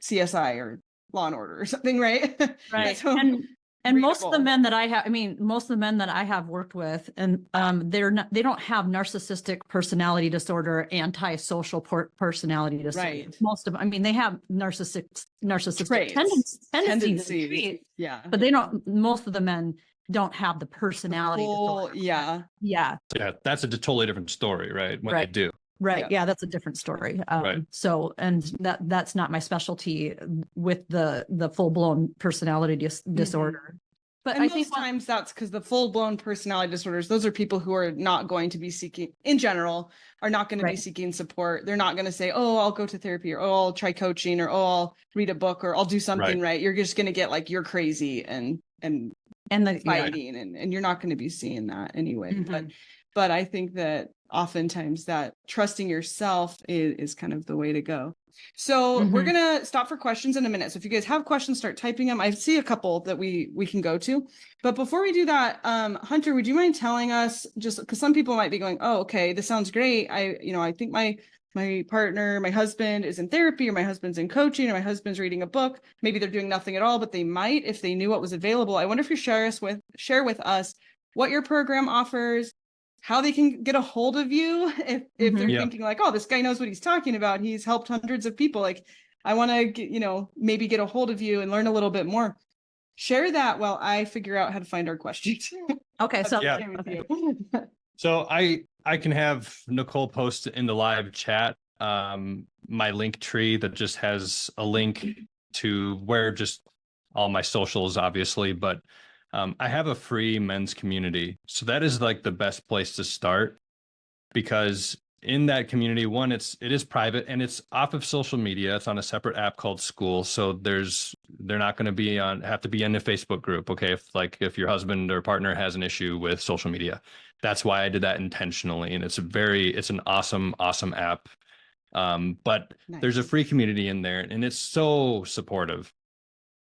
CSI or Law and Order or something, right? Right. So, and most of the men that I have, I mean, most of the men that I have worked with, and they don't have narcissistic personality disorder, antisocial personality disorder. Right. Most of them, I mean, they have narcissistic tendencies. Yeah. But they don't, most of the men don't have the personality disorder. Yeah. Yeah, that's a totally different story, right? What they do. Right. Yeah, that's a different story. So, and that's not my specialty with the full blown personality disorder. But and I most think times that's because the full blown personality disorders, those are people who are not going to be seeking, in general, are not going to be seeking support. They're not going to say, oh, I'll go to therapy, or oh, I'll try coaching, or oh, I'll read a book, or I'll do something. Right. You're just going to get like, you're crazy and the fighting, and you're not going to be seeing that anyway. But I think that oftentimes that trusting yourself is kind of the way to go. So we're going to stop for questions in a minute. So if you guys have questions, start typing them. I see a couple that we can go to. But before we do that, Hunter, would you mind telling us, just because some people might be going, oh, okay, this sounds great. I think my partner, my husband is in therapy, or my husband's in coaching, or my husband's reading a book. Maybe they're doing nothing at all, but they might if they knew what was available. I wonder if you share with us what your program offers, how they can get a hold of you if they're thinking like, oh, this guy knows what he's talking about. He's helped hundreds of people. Like, I want to, maybe get a hold of you and learn a little bit more. Share that while I figure out how to find our questions. Okay. So, So I can have Nicole post in the live chat my link tree that just has a link to where just all my socials, obviously, but I have a free men's community. So that is like the best place to start, because in that community, one, it is private and it's off of social media. It's on a separate app called School. So they're not going to have to be in a Facebook group. Okay. If your husband or partner has an issue with social media, that's why I did that intentionally. And it's an awesome app. But there's a free community in there and it's so supportive.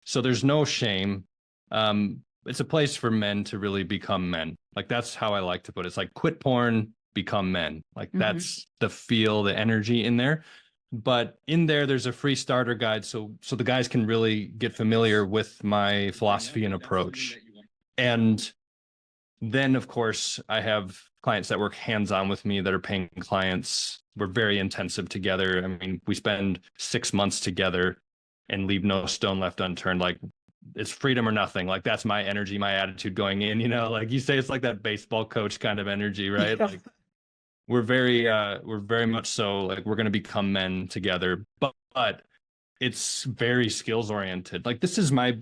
So there's no shame. It's a place for men to really become men. Like, that's how I like to put it. It's like, quit porn, become men. Like, that's the energy in there. But in there's a free starter guide. So the guys can really get familiar with my philosophy and approach. And then, of course, I have clients that work hands-on with me that are paying clients. We're very intensive together. I mean, we spend 6 months together and leave no stone left unturned. Like, it's freedom or nothing. Like, that's my energy, my attitude going in, like you say, it's like that baseball coach kind of energy, right? Yeah. Like, we're very much so like, we're going to become men together, but it's very skills oriented. Like, this is my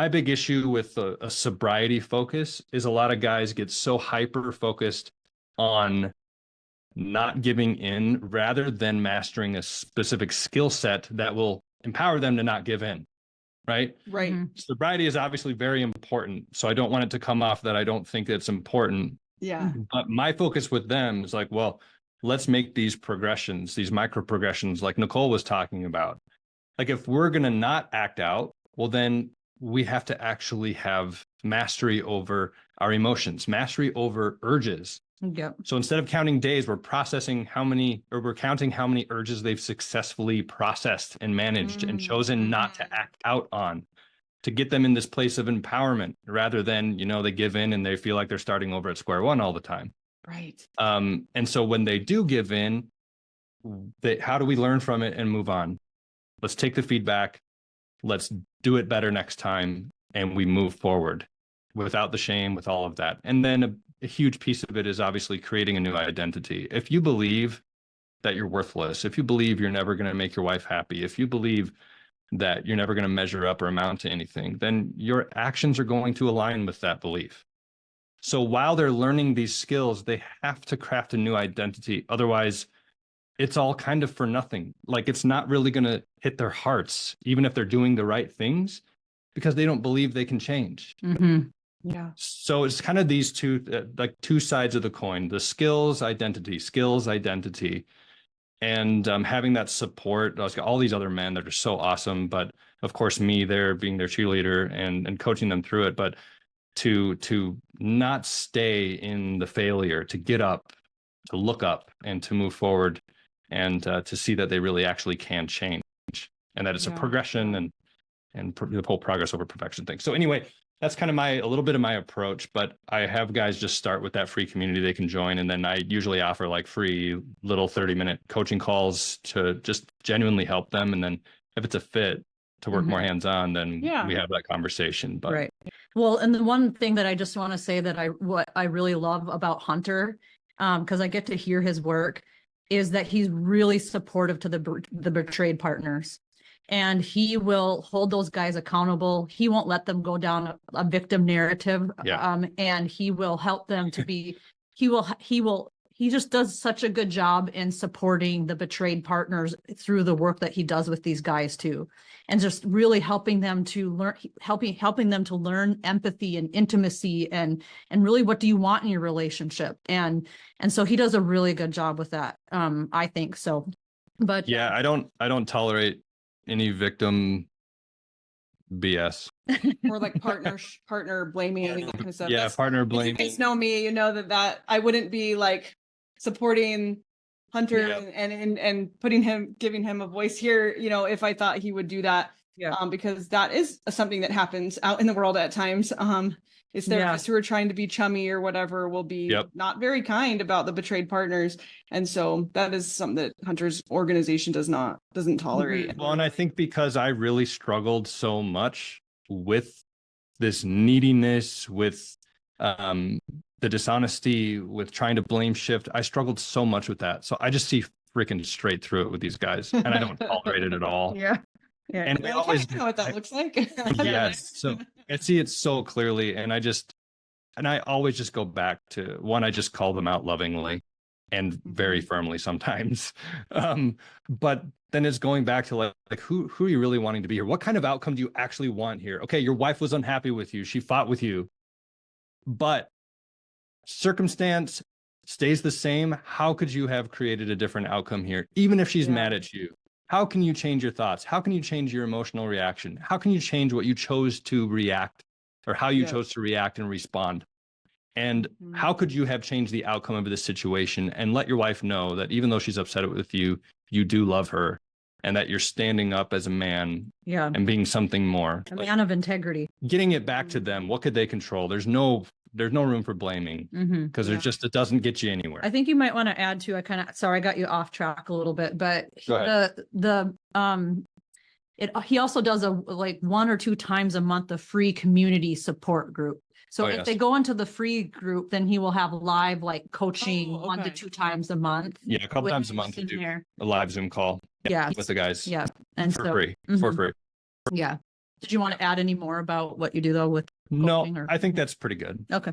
big issue with a sobriety focus is a lot of guys get so hyper focused on not giving in rather than mastering a specific skill set that will empower them to not give in. Right. Sobriety is obviously very important. So I don't want it to come off that I don't think it's important. Yeah. But my focus with them is like, well, let's make these progressions, these micro progressions, like Nicole was talking about. Like, if we're going to not act out, well, then we have to actually have mastery over our emotions, mastery over urges. Yep. So instead of counting days, we're counting how many urges they've successfully processed and managed and chosen not to act out on, to get them in this place of empowerment rather than, they give in and they feel like they're starting over at square one all the time. Right. And so when they do give in, how do we learn from it and move on? Let's take the feedback. Let's do it better next time. And we move forward without the shame, with all of that. And then a huge piece of it is obviously creating a new identity. If you believe that you're worthless, if you believe you're never going to make your wife happy, if you believe that you're never going to measure up or amount to anything, then your actions are going to align with that belief. So while they're learning these skills, they have to craft a new identity. Otherwise, it's all kind of for nothing. Like, it's not really going to hit their hearts, even if they're doing the right things, because they don't believe they can change. Yeah. So it's kind of these two, like two sides of the coin, the skills, identity, and having that support. Like, all these other men that are so awesome, but of course me there being their cheerleader and coaching them through it, but to not stay in the failure, to get up, to look up, and to move forward, and to see that they really actually can change, and that it's a progression, and the whole progress over perfection thing. So anyway, that's kind of a little bit of my approach, but I have guys just start with that free community they can join. And then I usually offer like free little 30-minute coaching calls to just genuinely help them. And then if it's a fit to work more hands-on, then we have that conversation. But right. Well, and the one thing that I just want to say that what I really love about Hunter, because I get to hear his work, is that he's really supportive to the betrayed partners. And he will hold those guys accountable. He won't let them go down a victim narrative. And he will help them to be, he just does such a good job in supporting the betrayed partners through the work that he does with these guys too. And just really helping them to learn, helping them to learn empathy and intimacy and really what do you want in your relationship. And so he does a really good job with that. I think so. But yeah, I don't tolerate any victim BS or like partner blaming and that kind of stuff. Yeah, partner blaming. If you guys know me, you know that I wouldn't be like supporting Hunter and giving him a voice here, you know, if I thought he would do that. Because that is something that happens out in the world at times. It's therapists who are trying to be chummy or whatever will be not very kind about the betrayed partners. And so that is something that Hunter's organization doesn't tolerate. Well, and I think because I really struggled so much with this neediness, with the dishonesty, with trying to blame shift, I struggled so much with that. So I just see freaking straight through it with these guys, and I don't tolerate it at all. Yeah. And we always know what that looks like. Yes. So I see it so clearly. And I always just go back to one, I just call them out lovingly and very firmly sometimes. But then it's going back to like who are you really wanting to be here? What kind of outcome do you actually want here? Okay, your wife was unhappy with you. She fought with you, but circumstance stays the same. How could you have created a different outcome here? Even if she's mad at you. How can you change your thoughts? How can you change your emotional reaction? How can you change what you chose to react, or how you chose to react and respond? And how could you have changed the outcome of this situation and let your wife know that even though she's upset with you, you do love her, and that you're standing up as a man and being something more. A man of integrity. Getting it back to them. What could they control? There's no room for blaming, because it doesn't get you anywhere. I think you might want to add to, sorry, I got you off track a little bit, but he also does like 1 or 2 times a month, a free community support group. So if they go into the free group, then he will have live like coaching 1 to 2 times a month. Yeah, a couple times a month we do a live Zoom call. With the guys. Yeah. And for free. Yeah. Did you want to add any more about what you do though with No, I think that's pretty good. Okay.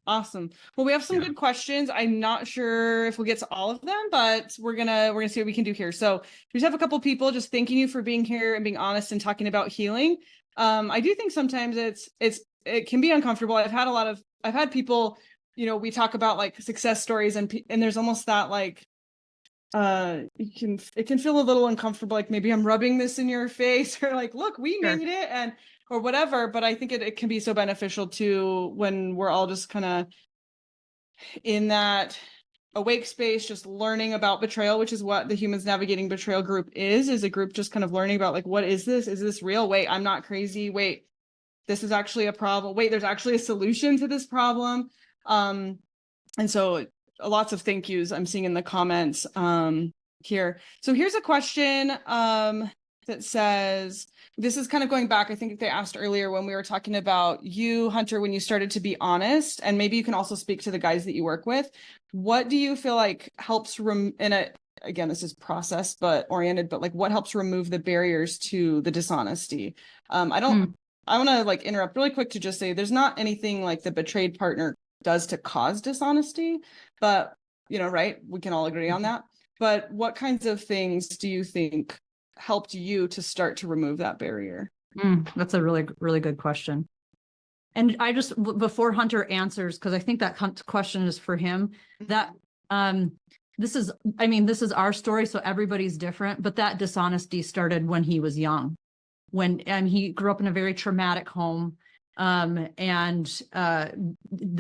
Awesome. Well, we have some good questions. I'm not sure if we'll get to all of them, but we're gonna see what we can do here. So we just have a couple people just thanking you for being here and being honest and talking about healing. I do think sometimes it can be uncomfortable. I've had people, you know, we talk about like success stories and there's almost that like it can feel a little uncomfortable, like maybe I'm rubbing this in your face, or like, look, we made it, or whatever. But I think it can be so beneficial too when we're all just kind of in that awake space, just learning about betrayal, which is what the Humans Navigating Betrayal group is a group just kind of learning about like, what is this? Is this real? Wait, I'm not crazy. Wait, this is actually a problem. Wait, there's actually a solution to this problem. And so lots of thank yous I'm seeing in the comments here. So here's a question that says, this is kind of going back, I think they asked earlier when we were talking about you, Hunter, when you started to be honest, and maybe you can also speak to the guys that you work with. What do you feel like helps in again, this is process but oriented, but like what helps remove the barriers to the dishonesty? I want to like interrupt really quick to just say there's not anything like the betrayed partner does to cause dishonesty, but right, we can all agree on that. But what kinds of things do you think helped you to start to remove that barrier? That's a really, really good question. And I just, before Hunter answers, because I think that question is for him, that this is our story, so everybody's different, but that dishonesty started when he was young, when he grew up in a very traumatic home. The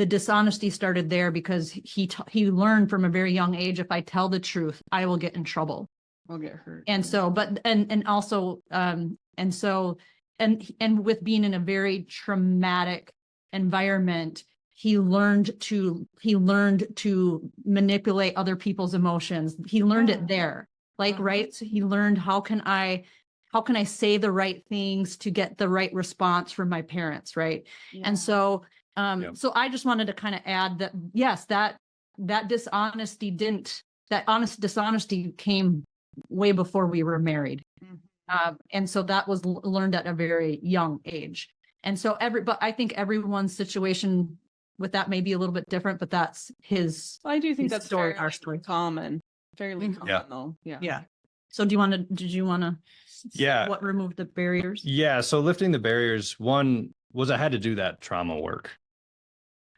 dishonesty started there because he learned from a very young age, if I tell the truth, I will get in trouble. I'll get hurt. And so, and with being in a very traumatic environment, he learned to manipulate other people's emotions. He learned it there, right? So he learned, how can I say the right things to get the right response from my parents, right? Yeah. And so, so I just wanted to kind of add that, yes, that honest dishonesty came way before we were married. And so that was learned at a very young age. And so but I think everyone's situation with that may be a little bit different, but that's his. I do think that's story, our story. Fairly common though. Yeah. So did you want to? Yeah. What removed the barriers? Yeah. So lifting the barriers, one was I had to do that trauma work.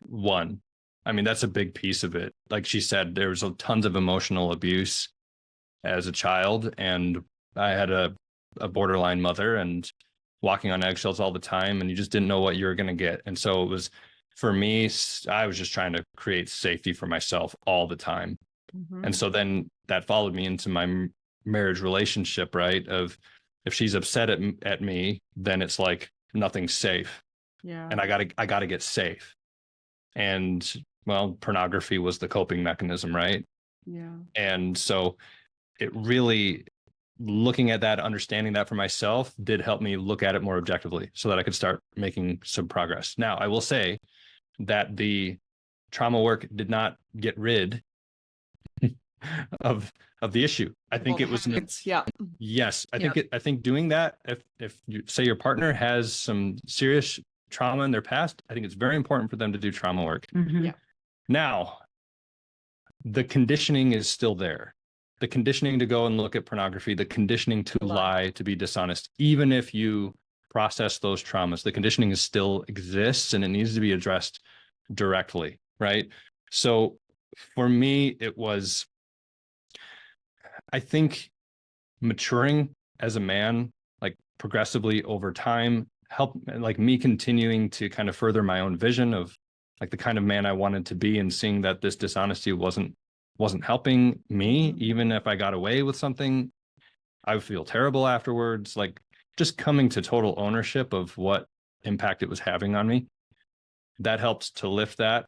I mean, that's a big piece of it. Like she said, there was tons of emotional abuse as a child, and I had a borderline mother and walking on eggshells all the time, and you just didn't know what you were going to get. And so it was, for me, I was just trying to create safety for myself all the time. And so then that followed me into my marriage relationship, right? Of if she's upset at me, then it's like nothing's safe. Yeah. And I gotta get safe. And well, pornography was the coping mechanism, right? Yeah. And so it really, looking at that, understanding that for myself did help me look at it more objectively so that I could start making some progress. Now, I will say that the trauma work did not get rid of the issue. I think it was yes. I think doing that, if you say your partner has some serious trauma in their past, I think it's very important for them to do trauma work. Yeah. Now, the conditioning is still there. The conditioning to go and look at pornography, the conditioning to lie, to be dishonest, even if you process those traumas, the conditioning still exists and it needs to be addressed directly, right? So for me, it was, I think, maturing as a man, like progressively over time, help, like me continuing to kind of further my own vision of like the kind of man I wanted to be, and seeing that this dishonesty wasn't helping me. Even if I got away with something, I would feel terrible afterwards. Like just coming to total ownership of what impact it was having on me. That helps to lift that.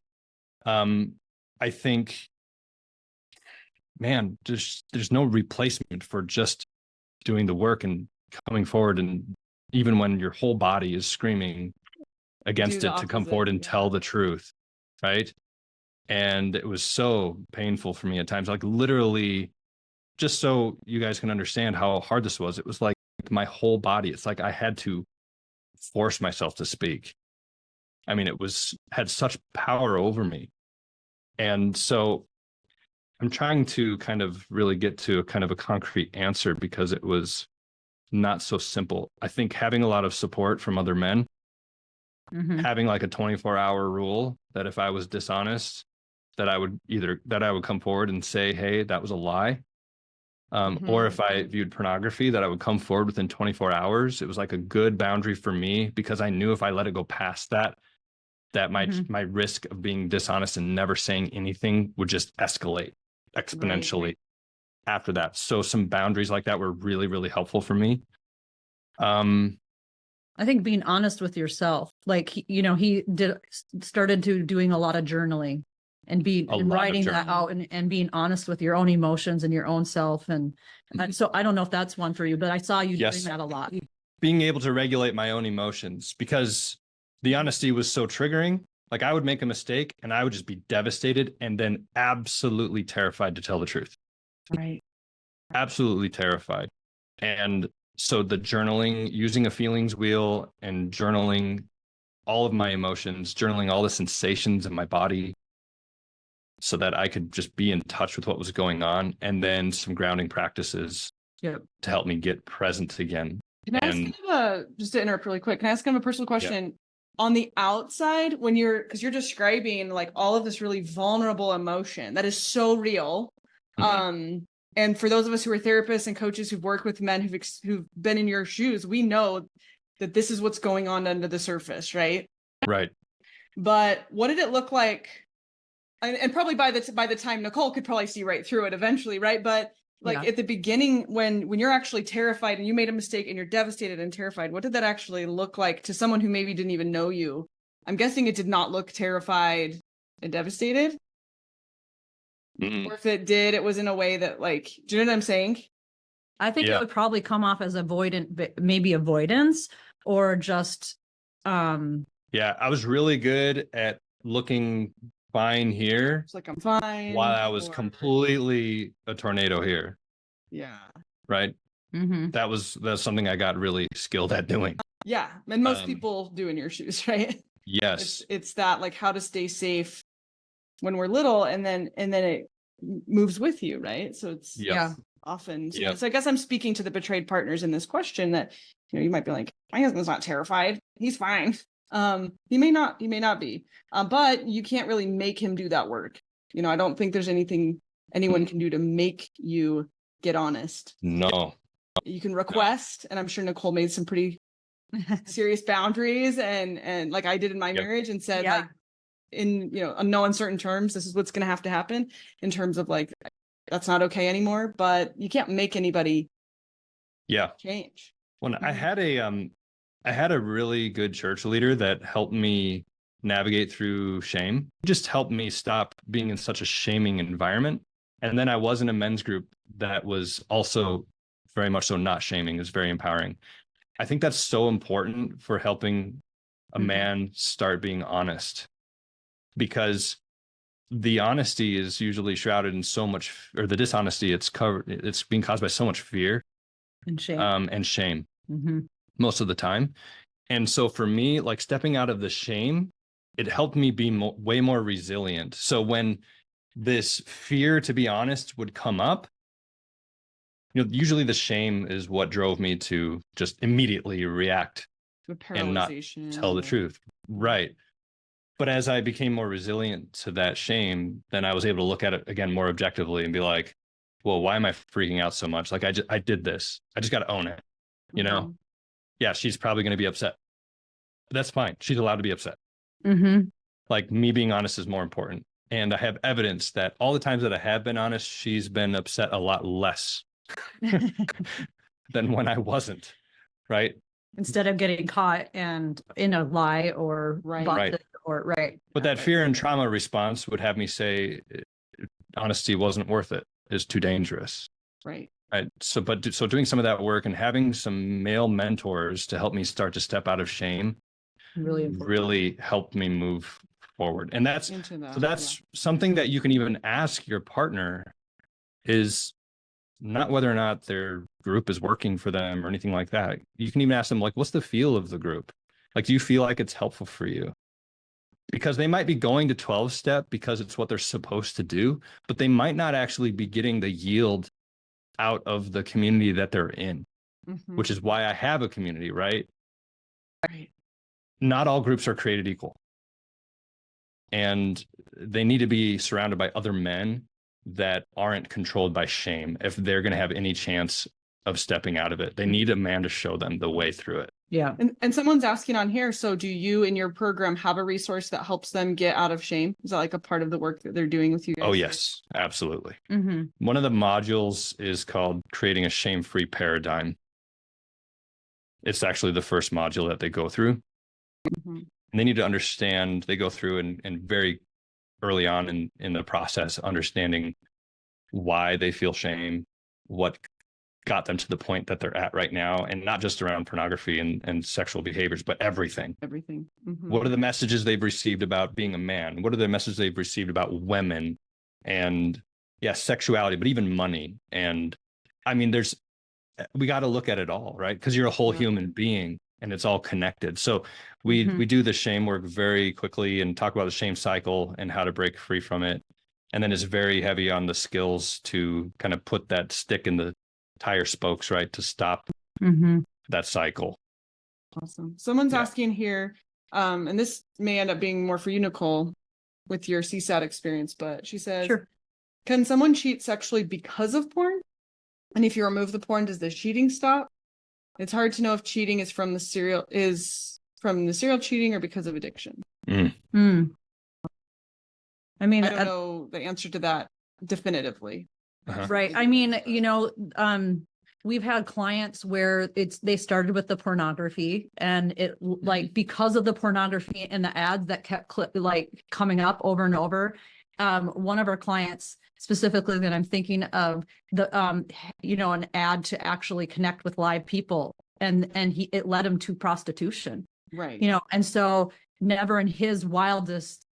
I think, man, there's no replacement for just doing the work and coming forward, and even when your whole body is screaming against it, to come forward and tell the truth, right? And it was so painful for me at times, like literally, just so you guys can understand how hard this was. It was like my whole body. It's like I had to force myself to speak. I mean, had such power over me. And so I'm trying to kind of really get to a kind of a concrete answer, because it was not so simple. I think having a lot of support from other men, having like a 24-hour rule that if I was dishonest, that I would come forward and say, hey, that was a lie. Or if I viewed pornography, that I would come forward within 24 hours. It was like a good boundary for me, because I knew if I let it go past that my risk of being dishonest and never saying anything would just escalate exponentially after that. So some boundaries like that were really, really helpful for me. I think being honest with yourself, like, he started doing a lot of journaling and writing that out, and being honest with your own emotions and your own self. And so I don't know if that's one for you, but I saw you doing that a lot. Being able to regulate my own emotions, because the honesty was so triggering. Like I would make a mistake and I would just be devastated and then absolutely terrified to tell the truth. Right. absolutely terrified. And so the journaling, using a feelings wheel and journaling all of my emotions, journaling all the sensations in my body so that I could just be in touch with what was going on. And then some grounding practices to help me get present again. Can I ask kind of just to interrupt really quick, can I ask kind of a personal question? On the outside, when because you're describing like all of this really vulnerable emotion that is so real. And for those of us who are therapists and coaches who've worked with men who've been in your shoes, we know that this is what's going on under the surface, right? Right. But what did it look like? And probably by the time Nicole could probably see right through it eventually, right? But like at the beginning, when you're actually terrified and you made a mistake and you're devastated and terrified, what did that actually look like to someone who maybe didn't even know you? I'm guessing it did not look terrified and devastated. Or if it did, it was in a way that like, do you know what I'm saying? I think it would probably come off as maybe avoidance or just I was really good at looking fine here. It's like I'm fine. While I was completely a tornado here. Yeah. Right. That's something I got really skilled at doing. Yeah. And most people do in your shoes, right? Yes. It's that like how to stay safe when we're little and then it moves with you, right? So it's often. So I guess I'm speaking to the betrayed partners in this question that, you might be like, my husband's not terrified. He's fine. He may not be, but you can't really make him do that work. I don't think there's anything anyone can do to make you get honest. No. You can request, and I'm sure Nicole made some pretty serious boundaries and like I did in my marriage and said like in, no uncertain terms, this is what's going to have to happen in terms of like, that's not okay anymore, but you can't make anybody change. When I had a really good church leader that helped me navigate through shame, just helped me stop being in such a shaming environment. And then I was in a men's group that was also very much so not shaming. It was very empowering. I think that's so important for helping a man start being honest, because the honesty is usually shrouded in so much, or the dishonesty, it's being caused by so much fear and shame. Most of the time. And so for me, like stepping out of the shame, it helped me be way more resilient. So when this fear, to be honest, would come up, usually the shame is what drove me to just immediately react and not tell the truth. Right. But as I became more resilient to that shame, then I was able to look at it again more objectively and be like, well, why am I freaking out so much? Like I did this. I just got to own it. Yeah, she's probably going to be upset. That's fine. She's allowed to be upset. Like me being honest is more important. And I have evidence that all the times that I have been honest, she's been upset a lot less than when I wasn't. Right. Instead of getting caught and in a lie or But that fear and trauma response would have me say honesty wasn't worth it. It's too dangerous. Right. So doing some of that work and having some male mentors to help me start to step out of shame really helped me move forward. And that's something that you can even ask your partner, is not whether or not their group is working for them or anything like that. You can even ask them, like, what's the feel of the group? Like, do you feel like it's helpful for you? Because they might be going to 12-step because it's what they're supposed to do, but they might not actually be getting the yield out of the community that they're in, which is why I have a community, right? Right. Not all groups are created equal. And they need to be surrounded by other men that aren't controlled by shame if they're going to have any chance of stepping out of it. They need a man to show them the way through it. Yeah. And someone's asking on here, so do you in your program have a resource that helps them get out of shame? Is that like a part of the work that they're doing with you guys? Oh, yes, absolutely. One of the modules is called Creating a Shame-Free Paradigm. It's actually the first module that they go through. And they need to understand, they go through and very early on in the process, understanding why they feel shame, what got them to the point that they're at right now, and not just around pornography and sexual behaviors, but everything. What are the messages they've received about being a man? What are the messages they've received about women and sexuality, but even money and I mean, we got to look at it all, right? Because you're a whole Yeah. human being and it's all connected. So we do the shame work very quickly and talk about the shame cycle and how to break free from it. And then it's very heavy on the skills to kind of put that stick in the tire spokes, right? To stop that cycle. Awesome. Someone's asking here, and this may end up being more for you, Nicole, with your CSAT experience, but she says, Sure. Can someone cheat sexually because of porn? And if you remove the porn, does the cheating stop? It's hard to know if cheating is from the serial cheating or because of addiction. I mean, I don't know the answer to that definitively. right. I mean, we've had clients where they started with the pornography and it like because of the pornography and the ads that kept coming up over and over. One of our clients specifically that I'm thinking of an ad to actually connect with live people and it led him to prostitution. Right. And so never in his wildest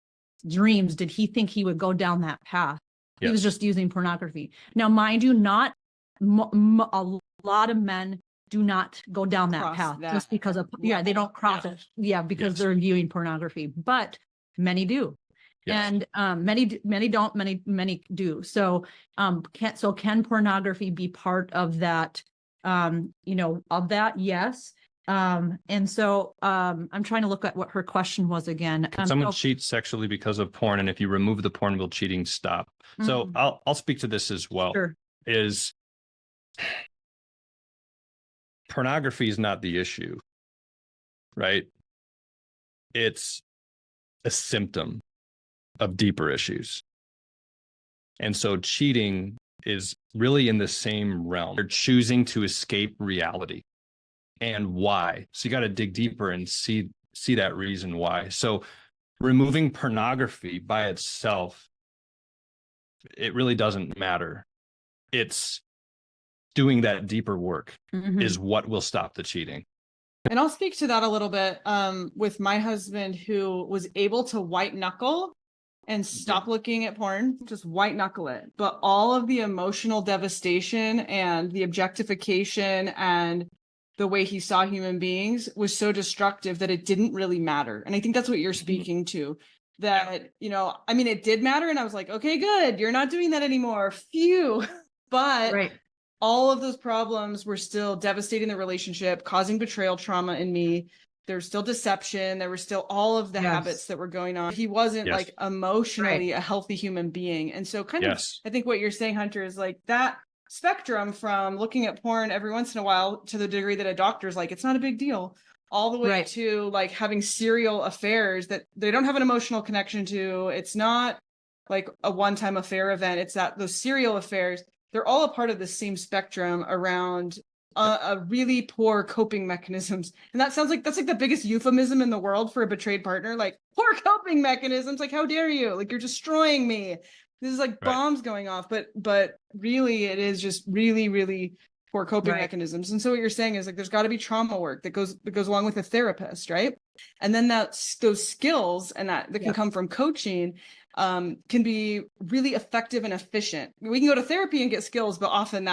dreams did he think he would go down that path. He was just using pornography. Now, mind you, not a lot of men do not go down that path just because of, they don't cross it. Yeah, because they're viewing pornography, but many do. Yes. And many don't, many do. So can pornography be part of that, of that? Yes. And so I'm trying to look at what her question was again. Can someone cheat sexually because of porn? And if you remove the porn, will cheating stop? So I'll speak to this as well. Sure. Is pornography is not the issue, right? It's a symptom of deeper issues. And so cheating is really in the same realm. They're choosing to escape reality. And why? So you got to dig deeper and see that reason why. So removing pornography by itself, it really doesn't matter. It's doing that deeper work is what will stop the cheating. And I'll speak to that a little bit with my husband, who was able to white knuckle and stop looking at porn, just white knuckle it. But all of the emotional devastation and the objectification and the way he saw human beings was so destructive that it didn't really matter. And I think that's what you're speaking to, that, it did matter. And I was like, okay, good. You're not doing that anymore. Phew. But all of those problems were still devastating the relationship, causing betrayal trauma in me. There's still deception. There were still all of the habits that were going on. He wasn't like emotionally a healthy human being. And so kind of, I think what you're saying, Hunter, is like that spectrum from looking at porn every once in a while to the degree that a doctor's like, it's not a big deal, all the way to like having serial affairs that they don't have an emotional connection to. It's not like a one-time affair event. It's that those serial affairs, they're all a part of the same spectrum around a really poor coping mechanisms. And that's like the biggest euphemism in the world for a betrayed partner, like poor coping mechanisms. Like, how dare you? Like, you're destroying me. This is like bombs going off, but really it is just really, really poor coping mechanisms. And so what you're saying is like, there's got to be trauma work that goes along with a therapist. Right. And then those skills and that can come from coaching can be really effective and efficient. We can go to therapy and get skills, but often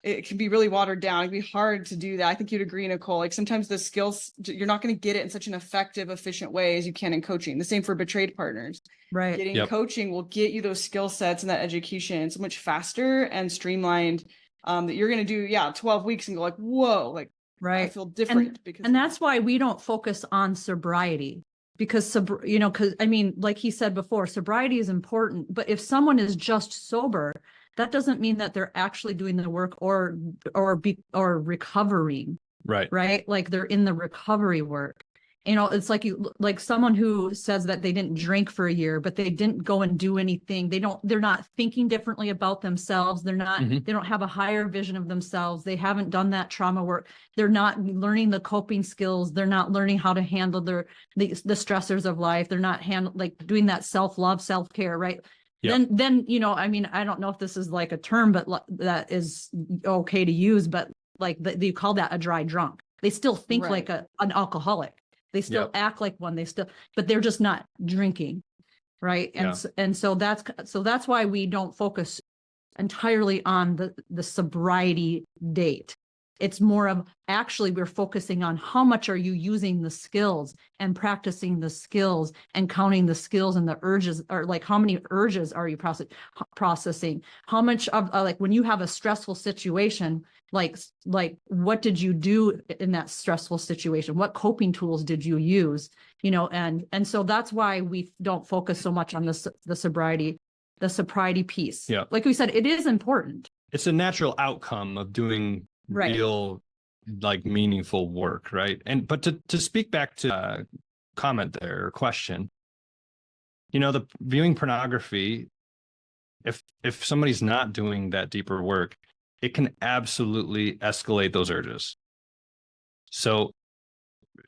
it can be really watered down. It'd be hard to do that. I think you'd agree, Nicole. Like sometimes the skills, you're not going to get it in such an effective, efficient way as you can in coaching. The same for betrayed partners. Right. Getting coaching will get you those skill sets and that education so much faster and streamlined that you're going to do, 12 weeks and go like, whoa, like I feel different. And that's why we don't focus on sobriety. Because, like he said before, sobriety is important. But if someone is just sober, that doesn't mean that they're actually doing the work or recovering. Right. Like they're in the recovery work. It's like someone who says that they didn't drink for a year, but they didn't go and do anything. They're not thinking differently about themselves. They don't have a higher vision of themselves. They haven't done that trauma work. They're not learning the coping skills. They're not learning how to handle the stressors of life. They're not doing that self-love, self-care. Right. Then, I don't know if this is like a term, but that is okay to use, but like you call that a dry drunk. They still think like an alcoholic. They still act like one. But they're just not drinking. Right. And so that's why we don't focus entirely on the sobriety date. It's more of actually we're focusing on how much are you using the skills and practicing the skills and counting the skills and the urges, or like how many urges are you processing? How much of like when you have a stressful situation, like what did you do in that stressful situation? What coping tools did you use? You know, and so that's why we don't focus so much on the sobriety piece. Yeah. Like we said, it is important. It's a natural outcome of doing Right. real, like, meaningful work, right? And but to speak back to comment there or question, you know, the viewing pornography, if somebody's not doing that deeper work, it can absolutely escalate those urges. So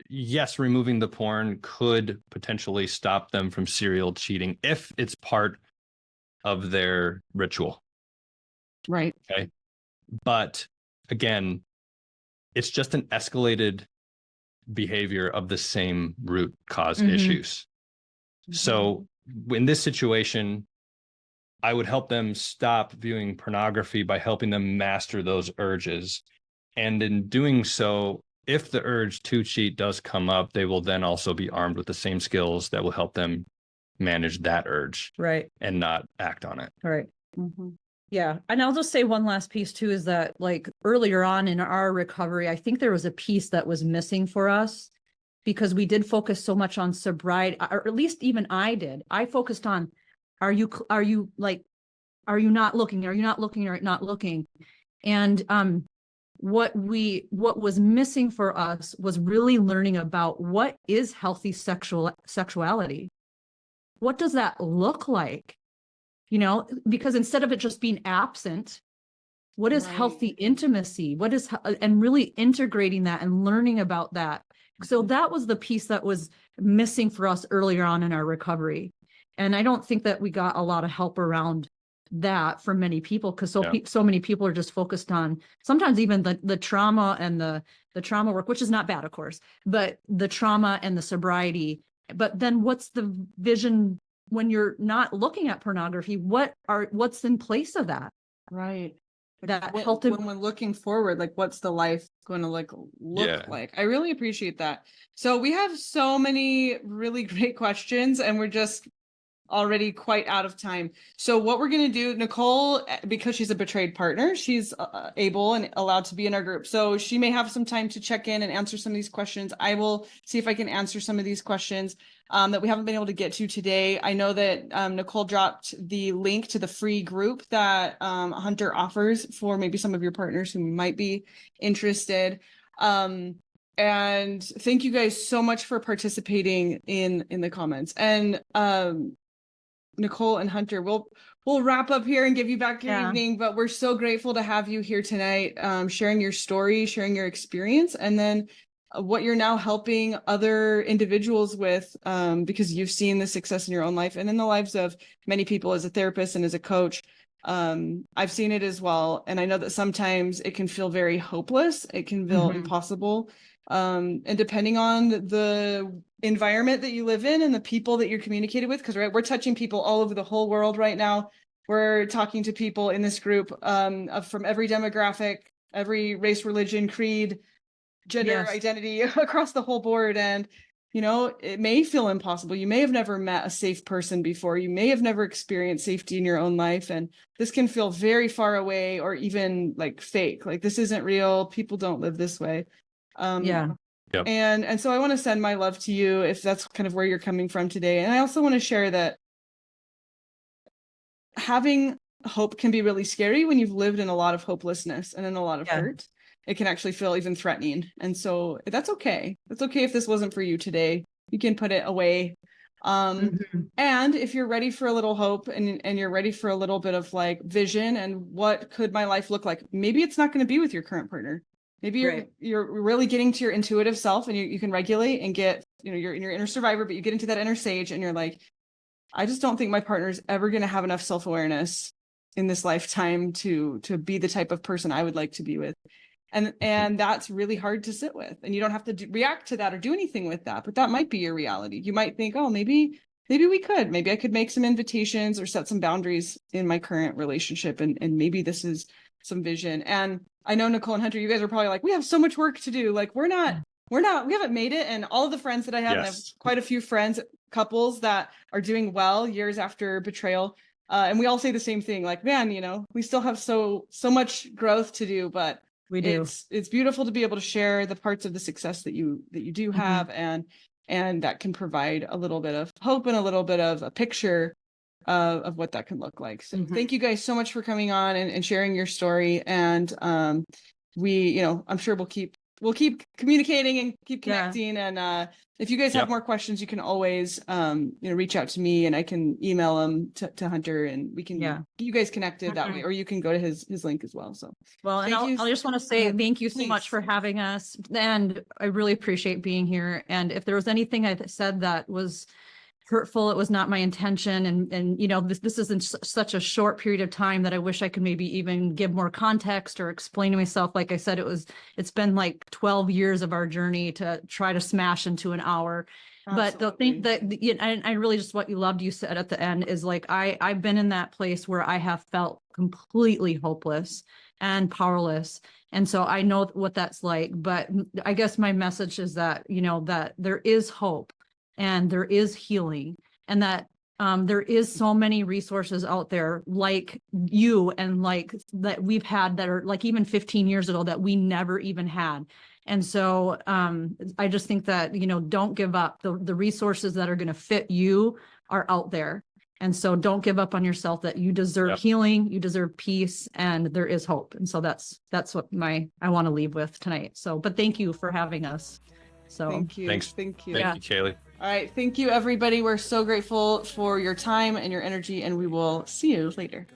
yes, removing the porn could potentially stop them from serial cheating if it's part of their ritual. Right. Okay. But again, it's just an escalated behavior of the same root cause issues. So in this situation, I would help them stop viewing pornography by helping them master those urges. And in doing so, if the urge to cheat does come up, they will then also be armed with the same skills that will help them manage that urge. Right. And not act on it. Right. Yeah. And I'll just say one last piece too, is that like earlier on in our recovery, I think there was a piece that was missing for us because we did focus so much on sobriety, or at least even I did. I focused on, are you not looking? Are you not looking or not looking? And what was missing for us was really learning about what is healthy sexuality. What does that look like? You know, because instead of it just being absent, what is healthy intimacy? What is, and really integrating that and learning about that. So that was the piece that was missing for us earlier on in our recovery. And I don't think that we got a lot of help around that from many people, because so many people are just focused on sometimes even the trauma and the trauma work, which is not bad, of course, but the trauma and the sobriety. But then what's the vision when you're not looking at pornography? What's in place of that? Right. That when we're looking forward, like what's the life going to look like? I really appreciate that. So we have so many really great questions and we're just already quite out of time. So what we're going to do, Nicole, because she's a betrayed partner, she's able and allowed to be in our group. So she may have some time to check in and answer some of these questions. I will see if I can answer some of these questions that we haven't been able to get to today. I know that Nicole dropped the link to the free group that Hunter offers for maybe some of your partners who might be interested. And thank you guys so much for participating in the comments. And Nicole and Hunter, we'll wrap up here and give you back your evening, but we're so grateful to have you here tonight, sharing your story, sharing your experience, and then what you're now helping other individuals with, because you've seen the success in your own life and in the lives of many people as a therapist and as a coach. I've seen it as well. And I know that sometimes it can feel very hopeless. It can feel impossible. And depending on the environment that you live in and the people that you're communicating with, because we're touching people all over the whole world right now. We're talking to people in this group from every demographic, every race, religion, creed, gender identity across the whole board. And, you know, it may feel impossible. You may have never met a safe person before. You may have never experienced safety in your own life. And this can feel very far away or even like fake. Like this isn't real. People don't live this way. And so I want to send my love to you if that's kind of where you're coming from today. And I also want to share that having hope can be really scary when you've lived in a lot of hopelessness and in a lot of hurt. It can actually feel even threatening. And so that's okay. That's okay if this wasn't for you today. You can put it away. And if you're ready for a little hope and you're ready for a little bit of like vision and what could my life look like, maybe it's not going to be with your current partner. Maybe you're really getting to your intuitive self and you can regulate and get, you know, you're in your inner survivor, but you get into that inner sage and you're like, I just don't think my partner's ever going to have enough self-awareness in this lifetime to be the type of person I would like to be with. And that's really hard to sit with. And you don't have to react to that or do anything with that, but that might be your reality. You might think, oh, maybe maybe I could make some invitations or set some boundaries in my current relationship. And maybe this is some vision. And I know Nicole and Hunter, you guys are probably like, we have so much work to do. Like we haven't made it. And all of the friends that I have, and I have quite a few friends, couples that are doing well years after betrayal. And we all say the same thing, like, man, you know, we still have so much growth to do, but We do. It's beautiful to be able to share the parts of the success that you do have, and that can provide a little bit of hope and a little bit of a picture of what that can look like. So thank you guys so much for coming on and sharing your story. And we, you know, I'm sure we'll keep communicating and keep connecting. And if you guys have more questions, you can always you know, reach out to me, and I can email them to Hunter, and we can get you guys connected that way, or you can go to his link as well. So well, and I just want to say thank you so much for having us, and I really appreciate being here. And if there was anything I said that was hurtful, it was not my intention. And you know, this is in such a short period of time that I wish I could maybe even give more context or explain to myself. Like I said, it's been like 12 years of our journey to try to smash into an hour. Absolutely. But the thing that, and I really just what you said at the end is like, I've been in that place where I have felt completely hopeless and powerless. And so I know what that's like, but I guess my message is that, you know, that there is hope, and there is healing, and that there is so many resources out there like you, and like that we've had that are like even 15 years ago that we never even had. And so I just think that, you know, don't give up. The resources that are going to fit you are out there. And so don't give up on yourself, that you deserve healing, you deserve peace, and there is hope. And so that's what I want to leave with tonight. So, but thank you for having us. So thank you. Thanks. Thank you. Thank you, KayLee. All right. Thank you, everybody. We're so grateful for your time and your energy, and we will see you later.